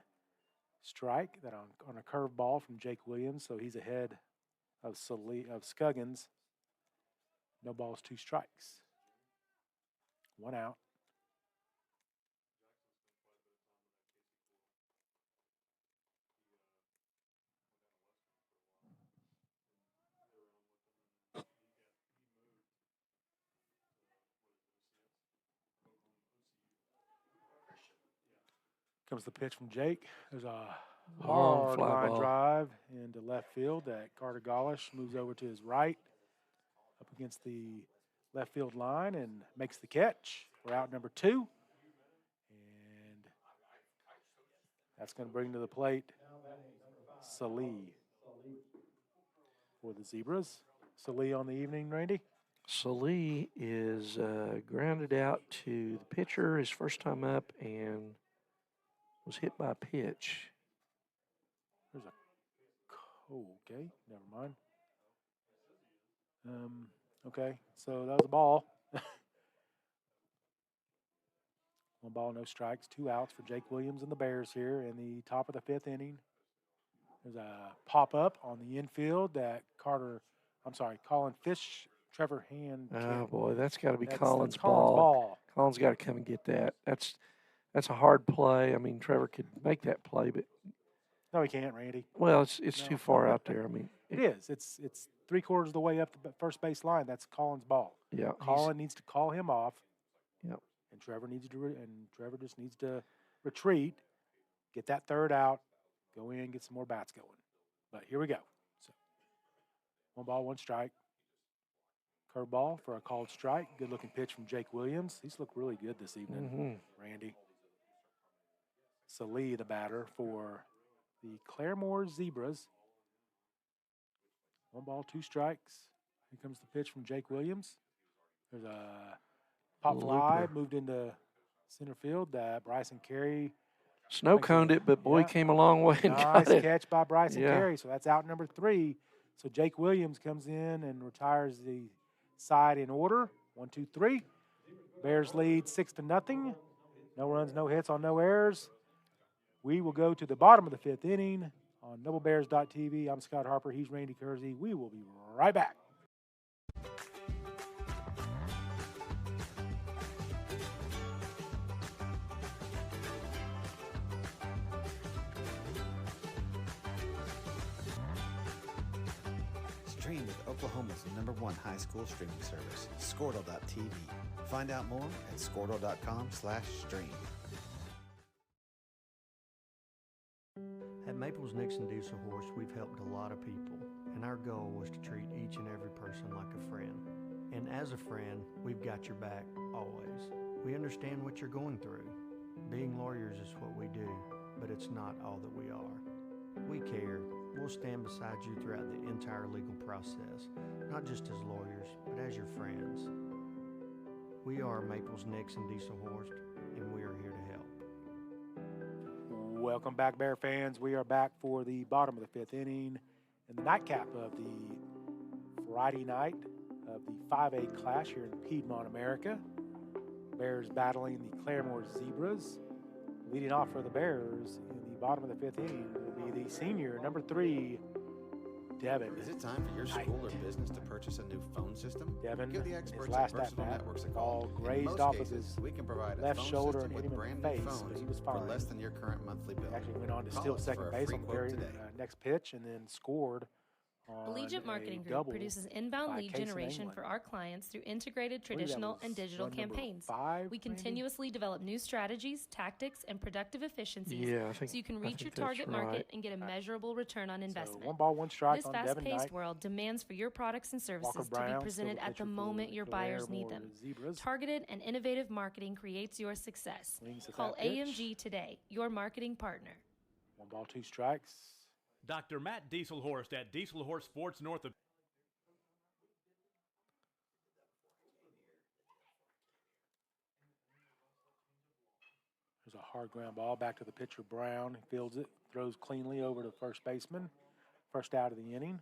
strike that on a curve ball from Jake Williams, so he's ahead of Scuggins. No balls, 2 strikes. 1 out. Comes the pitch from Jake. There's a hard line drive into left field that Carter Golish moves over to his right up against the left field line and makes the catch. We're out number 2. And that's going to bring to the plate Salee for the Zebras. Salee on the evening, Randy? Salee is grounded out to the pitcher his first time up and was hit by a pitch. There's a okay, never mind. Okay, so that was a ball. 1 ball, no strikes, 2 outs for Jake Williams and the Bears here in the top of the 5th inning. There's a pop-up on the infield that Colin Fish, Trevor Hand. Oh, boy, that's got to be Colin's ball. Colin's got to come and get that. That's a hard play. I mean, Trevor could make that play, but no, he can't, Randy. Well, it's too far out there. I mean, it is. It's 3/4 of the way up the first base line. That's Colin's ball. Yeah, Colin needs to call him off. Yep. And Trevor just needs to retreat, get that 3rd out, go in, get some more bats going. But here we go. So 1 ball, 1 strike. Curveball for a called strike. Good looking pitch from Jake Williams. He's looked really good this evening, Randy. Salee, the batter for the Claremore Zebras. 1 ball, 2 strikes. Here comes the pitch from Jake Williams. There's a pop fly moved into center field that Bryson Carey snow coned it, but boy, came a long way and got it. Nice catch by Bryson Carey. So that's out number 3. So Jake Williams comes in and retires the side in order. 1, 2, 3. Bears lead 6-0. No runs, no hits on no errors. We will go to the bottom of the 5th inning on NobleBears.tv. I'm Scott Harper. He's Randy Kersey. We will be right back. Stream with Oklahoma's #1 high school streaming service, Squirtle.tv. Find out more at Squirtle.com/stream. At Maples Nixon Diesel Horse, we've helped a lot of people, and our goal was to treat each and every person like a friend. And as a friend, we've got your back always. We understand what you're going through. Being lawyers is what we do, but it's not all that we are. We care. We'll stand beside you throughout the entire legal process, not just as lawyers, but as your friends. We are Maples Nixon Diesel Horse, and we are here to help. Welcome back, Bear fans. We are back for the bottom of the 5th inning and the nightcap of the Friday night of the 5A clash here in Piedmont, America. Bears battling the Claremore Zebras. Leading off for the Bears in the bottom of the 5th inning will be the senior, number 3, Devin. Is it time for your school or business to purchase a new phone system? Devin, Give the his experts last at Versatile at-bat, Networks a ball call. In grazed most off of cases, his we can provide a left phone shoulder system and hit with him in the brand new face, phones but he was for fine. less than your current monthly bill. Actually went on to Call steal us second for a base free on the quote very today. next pitch and then scored on Allegiant Marketing a Group double produces inbound by lead Case in generation England. for our clients through integrated I believe that traditional was and digital run number campaigns. 5, We Randy? continuously develop new strategies, tactics, and productive efficiencies Yeah, I think so you can I reach think your that's target market right. and get a measurable return on So investment. 1 ball, 1 strike This on Devin fast-paced Knight. world demands for your products and Walker services to Brown, be still presented the at the pitcher moment for your buyers need Claremore them. Zebras. Targeted and innovative marketing creates your success. Swings at Call that pitch. AMG today, your marketing partner. 1 ball, 2 strikes. Dr. Matt Dieselhorst at Dieselhorst Sports North of There's a hard ground ball back to the pitcher, Brown. He fields it, throws cleanly over to first baseman. First out of the inning.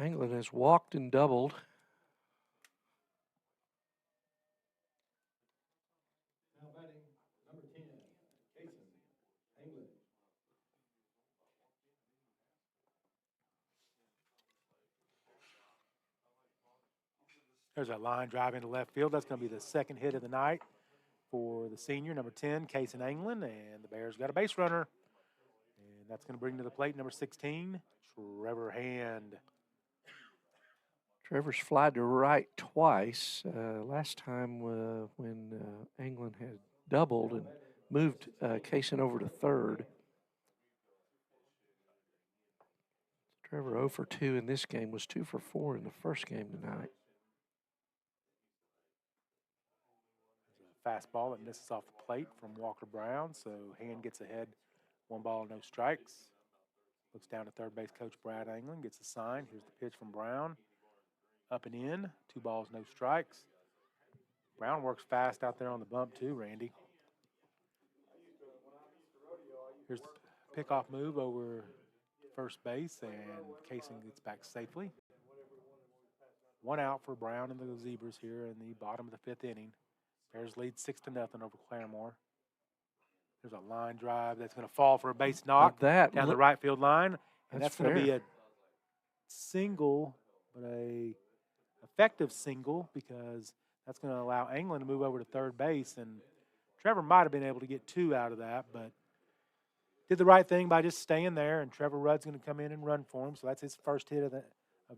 England has walked and doubled. There's a line drive into left field. That's going to be the second hit of the night for the senior, number 10, Case in England. And the Bears got a base runner. And that's going to bring to the plate number 16, Trevor Hand. Trevor's flied to right twice. Last time when England had doubled and moved Kaysen over to third. Trevor 0 for 2 in this game, was 2 for 4 in the first game tonight. Fastball that misses off the plate from Walker Brown, so Hand gets ahead. 1 ball, no strikes. Looks down to third base coach Brad England, gets a sign. Here's the pitch from Brown. Up and in, 2 balls, no strikes. Brown works fast out there on the bump too, Randy. Here's the pickoff move over first base, and Kaysen gets back safely. 1 out for Brown and the Zebras here in the bottom of the 5th inning. Bears lead 6-0 over Claremore. There's a line drive that's going to fall for a base knock down the right field line. And that's going to be a single, but a effective single, because that's going to allow England to move over to third base. And Trevor might have been able to get 2 out of that, but did the right thing by just staying there. And Trevor Rudd's going to come in and run for him. So that's his first hit of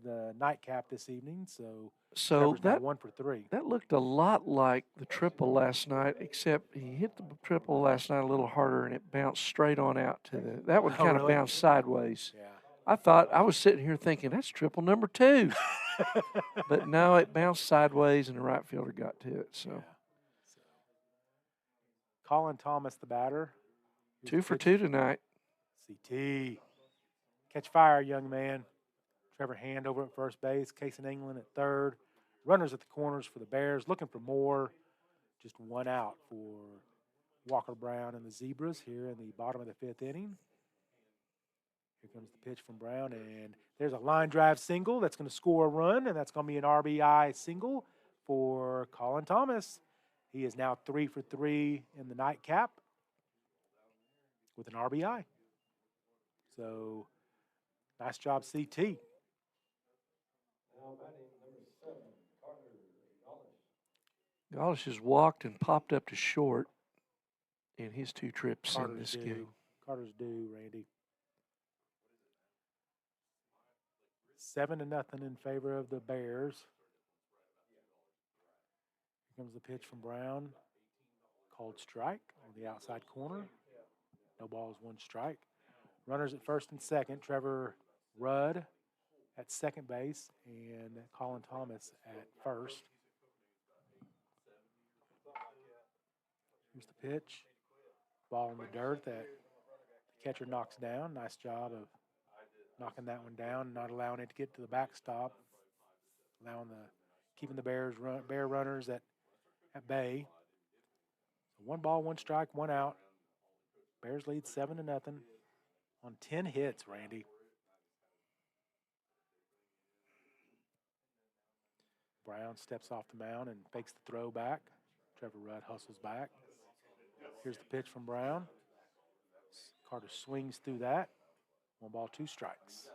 the nightcap this evening. So Trevor's now 1 for 3. That looked a lot like the triple last night, except he hit the triple last night a little harder and it bounced straight on out to the. That one kind of bounced sideways. Yeah. I was sitting here thinking that's triple number 2, but no, it bounced sideways and the right fielder got to it. So, Colin Thomas, the batter. 2 for 2 tonight. CT, catch fire, young man. Trevor Hand over at first base. Case in England at third. Runners at the corners for the Bears, looking for more. Just 1 out for Walker Brown and the Zebras here in the bottom of the 5th inning. Here comes the pitch from Brown, and there's a line drive single that's going to score a run, and that's going to be an RBI single for Colin Thomas. He is now 3 for 3 in the nightcap with an RBI. So, nice job, CT. Golish has walked and popped up to short in his 2 trips in this game. Carter's due, Randy. 7-0 in favor of the Bears. Here comes the pitch from Brown. Called strike on the outside corner. No balls, 1 strike. Runners at first and second. Trevor Rudd at second base and Colin Thomas at first. Here's the pitch. Ball in the dirt that the catcher knocks down. Nice job of knocking that one down, not allowing it to get to the backstop, keeping the Bear runners at bay. So 1 ball, 1 strike, 1 out. Bears lead 7-0 on 10 hits, Randy. Brown steps off the mound and fakes the throw back. Trevor Rudd hustles back. Here's the pitch from Brown. Carter swings through that. 1 ball, 2 strikes.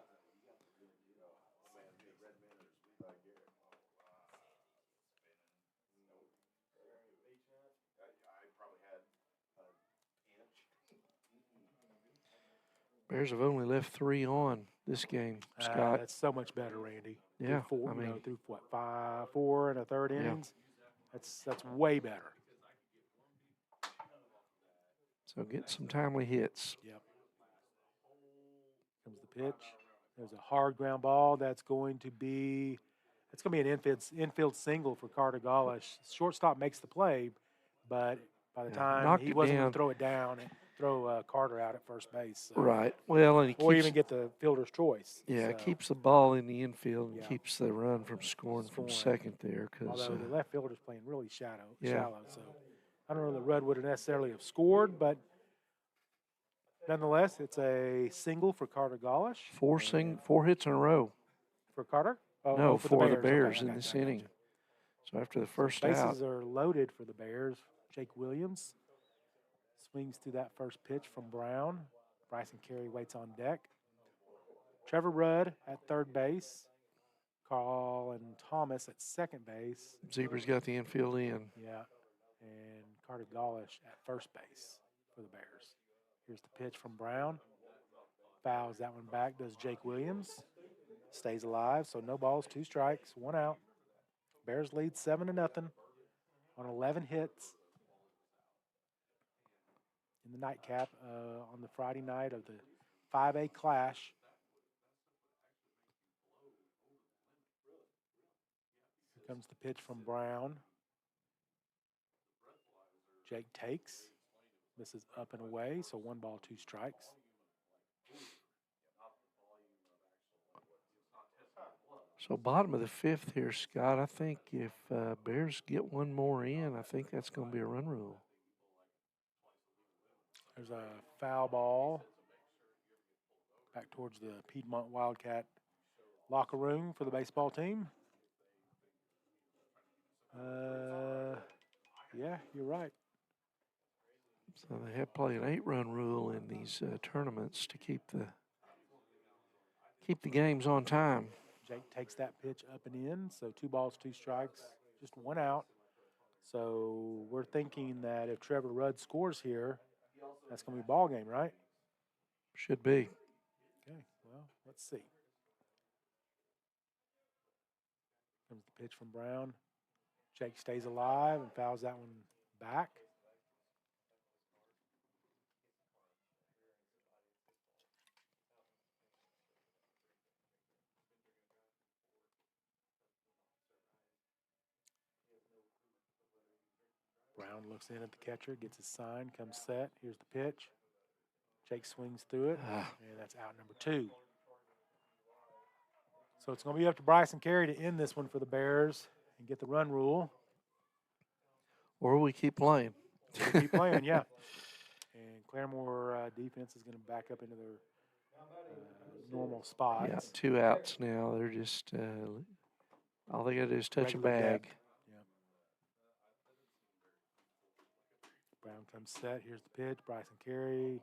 Bears have only left 3 on this game, Scott. That's so much better, Randy. Yeah, Through what, 4 and a third innings? That's way better. So get some timely hits. Yep. Comes the pitch. There's a hard ground ball. That's going to be an infield single for Carter Golish. Shortstop makes the play, but by the time he wasn't going to throw it down and throw Carter out at first base. So. Right. Well, and even get the fielder's choice. Yeah, so. It keeps the ball in the infield and keeps the run from scoring from second there. Although the left fielder's playing really shallow. So I don't know that Rudd would have necessarily have scored, but nonetheless, it's a single for Carter Golish. 4 hits in a row. For Carter? No, for the Bears okay, in this inning. So after the first bases out. Bases are loaded for the Bears. Jake Williams swings through that first pitch from Brown. Bryson Carey waits on deck. Trevor Rudd at third base. Colin Thomas at second base. Zebra's got the infield in. Yeah. And Carter Golish at first base for the Bears. Here's the pitch from Brown. Fouls that one back, does Jake Williams. Stays alive, so no balls, 2 strikes, 1 out. Bears lead 7-0 on 11 hits in the nightcap on the Friday night of the 5A clash. Here comes the pitch from Brown. Jake takes. This is up and away, so 1 ball, 2 strikes. So bottom of the 5th here, Scott. I think if Bears get 1 more in, I think that's going to be a run rule. There's a foul ball back towards the Piedmont Wildcat locker room for the baseball team. Yeah, you're right. So they have played an 8-run rule in these tournaments to keep the games on time. Jake takes that pitch up and in, so 2 balls, 2 strikes, just 1 out. So we're thinking that if Trevor Rudd scores here, that's going to be a ball game, right? Should be. Okay, well, let's see. Comes the pitch from Brown. Jake stays alive and fouls that one back. Brown looks in at the catcher, gets his sign, comes set. Here's the pitch. Jake swings through it, and that's out number 2. So it's going to be up to Bryson Carey to end this one for the Bears and get the run rule. Or we keep playing. Keep playing, yeah. And Claremore defense is going to back up into their normal spots. Yeah, 2 outs now. They're just all they got to do is touch Regular a bag. depth. Yep. Brown comes set. Here's the pitch. Bryson Carey.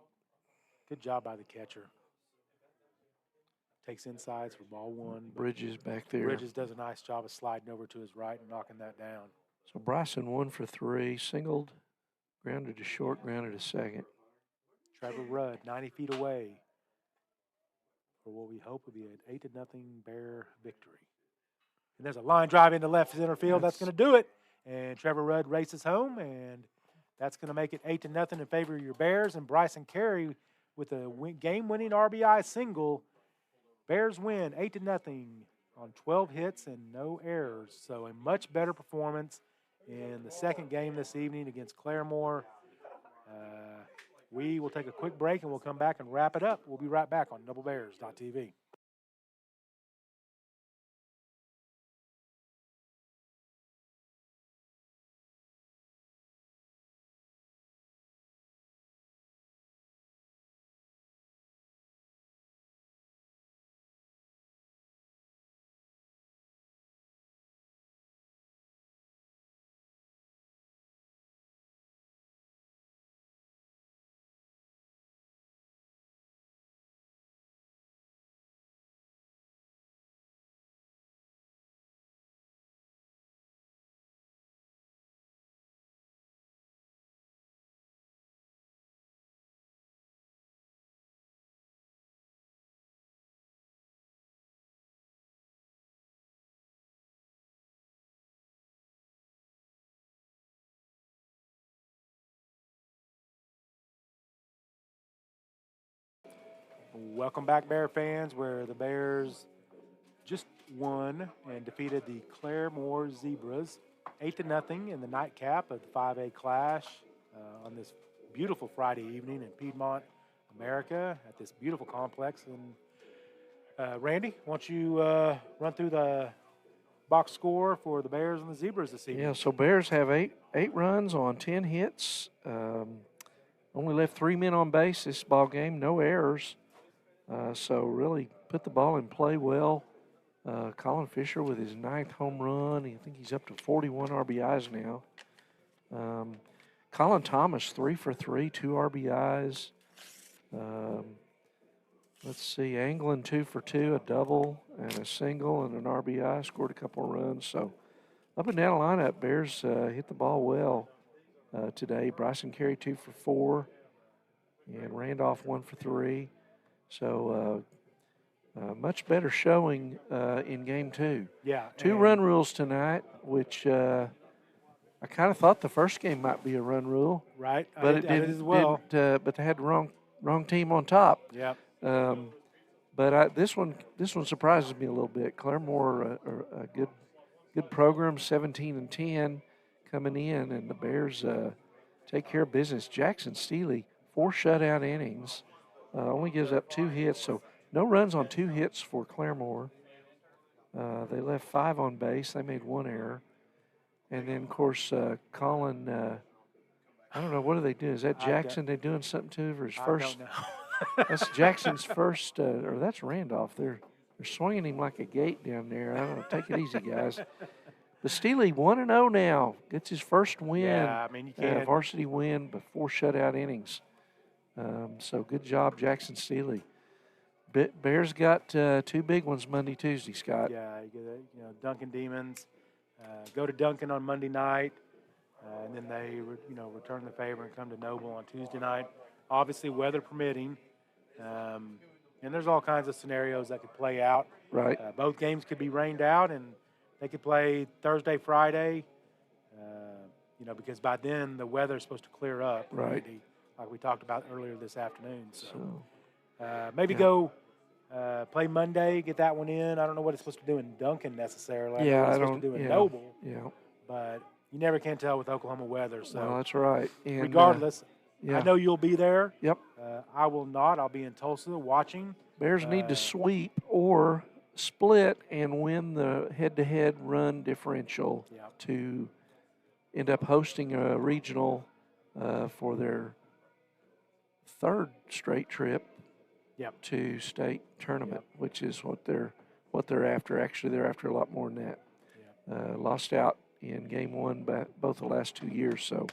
Good job by the catcher. Takes insides for ball 1. Bridges back there. Bridges does a nice job of sliding over to his right and knocking that down. So Bryson 1 for 3, singled, grounded to short, grounded to second. Trevor Rudd, 90 feet away for what we hope will be an 8-0 Bear victory. And there's a line drive into left center field. That's going to do it. And Trevor Rudd races home, and that's going to make it 8-0 in favor of your Bears. And Bryson Carey with a game-winning RBI single. Bears win 8-0 on 12 hits and no errors. So a much better performance in the second game this evening against Claremore. We will take a quick break, and we'll come back and wrap it up. We'll be right back on DoubleBears.tv. Welcome back, Bear fans, where the Bears just won and defeated the Claremore Zebras 8-0 in the nightcap of the 5A Clash on this beautiful Friday evening in Piedmont, America, at this beautiful complex. And Randy, why don't you run through the box score for the Bears and the Zebras this evening? Yeah, so Bears have eight runs on 10 hits. Only left 3 men on base this ball game, no errors. So really put the ball in play well. Colin Fisher with his 9th home run. I think he's up to 41 RBIs now. Colin Thomas, 3 for 3, 2 RBIs. Let's see, Anglin 2 for 2, a double and a single and an RBI, scored a couple of runs. So up and down the lineup, Bears hit the ball well today. Bryson Carey 2 for 4 and Randolph 1 for 3. So much better showing in game 2. Yeah. 2 run rules tonight, which I kind of thought the first game might be a run rule. Right. But I did as well. But they had the wrong team on top. Yeah. But this one surprises me a little bit. Claremore, a good program, 17-10 coming in, and the Bears take care of business. Jackson Steely, 4 shutout innings, only gives up 2 hits, so no runs on 2 hits for Claremore. They left 5 on base. They made 1 error. And then, of course, Colin, I don't know, what are they doing? Is that Jackson they're doing something to for his first? I don't know. That's Jackson's first, or that's Randolph. They're swinging him like a gate down there. I don't know. Take it easy, guys. But Steely 1-0 now. Gets his first win. Yeah, I mean, you can't. Varsity win, but 4 shutout innings. So good job, Jackson Steely. Bears got 2 big ones Monday, Tuesday, Scott. Yeah, Duncan Demons go to Duncan on Monday night, and then they return the favor and come to Noble on Tuesday night. Obviously, weather permitting, and there's all kinds of scenarios that could play out. Right. Both games could be rained out, and they could play Thursday, Friday. Because by then the weather's supposed to clear up. Right. Like we talked about earlier this afternoon. So maybe go play Monday, get that one in. I don't know what it's supposed to do in Duncan necessarily. I know what it's supposed to do in Noble. Yeah. But you never can tell with Oklahoma weather. So well, that's right. And, regardless, I know you'll be there. Yep. I will not. I'll be in Tulsa watching. Bears need to sweep or split and win the head-to-head run differential to end up hosting a regional for their 3rd straight trip Yep. to state tournament, which is what they're after. Actually, they're after a lot more than that. Lost out in game one both the last 2 years, so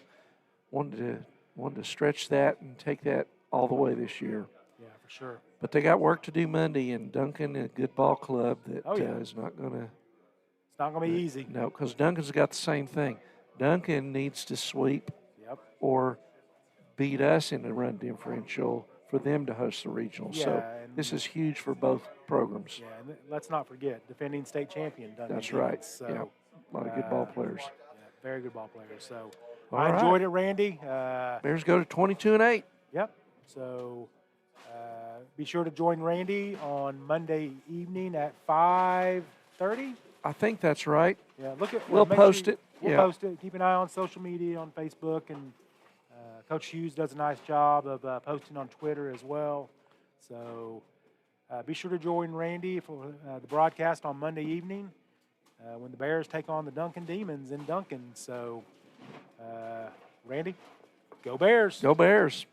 wanted to stretch that and take that all the way this year. Yeah, for sure. But they got work to do Monday, and Duncan, a good ball club that is not going to. It's not going to be easy. No, because Duncan's got the same thing. Duncan needs to sweep or beat us in the run differential for them to host the regional. Yeah, so this is huge for both programs. Yeah, and let's not forget, defending state champion Duncan. That's right. So, yeah, a lot of good ball players. Yeah, very good ball players. So All I right. enjoyed it, Randy. Bears go to 22-8. Yep. So be sure to join Randy on Monday evening at 5:30. I think that's right. Yeah, look at. We'll make post sure it. We'll post it. Keep an eye on social media, on Facebook, and Coach Hughes does a nice job of posting on Twitter as well. So be sure to join Randy for the broadcast on Monday evening when the Bears take on the Duncan Demons in Duncan. So, Randy, go Bears. Go Bears.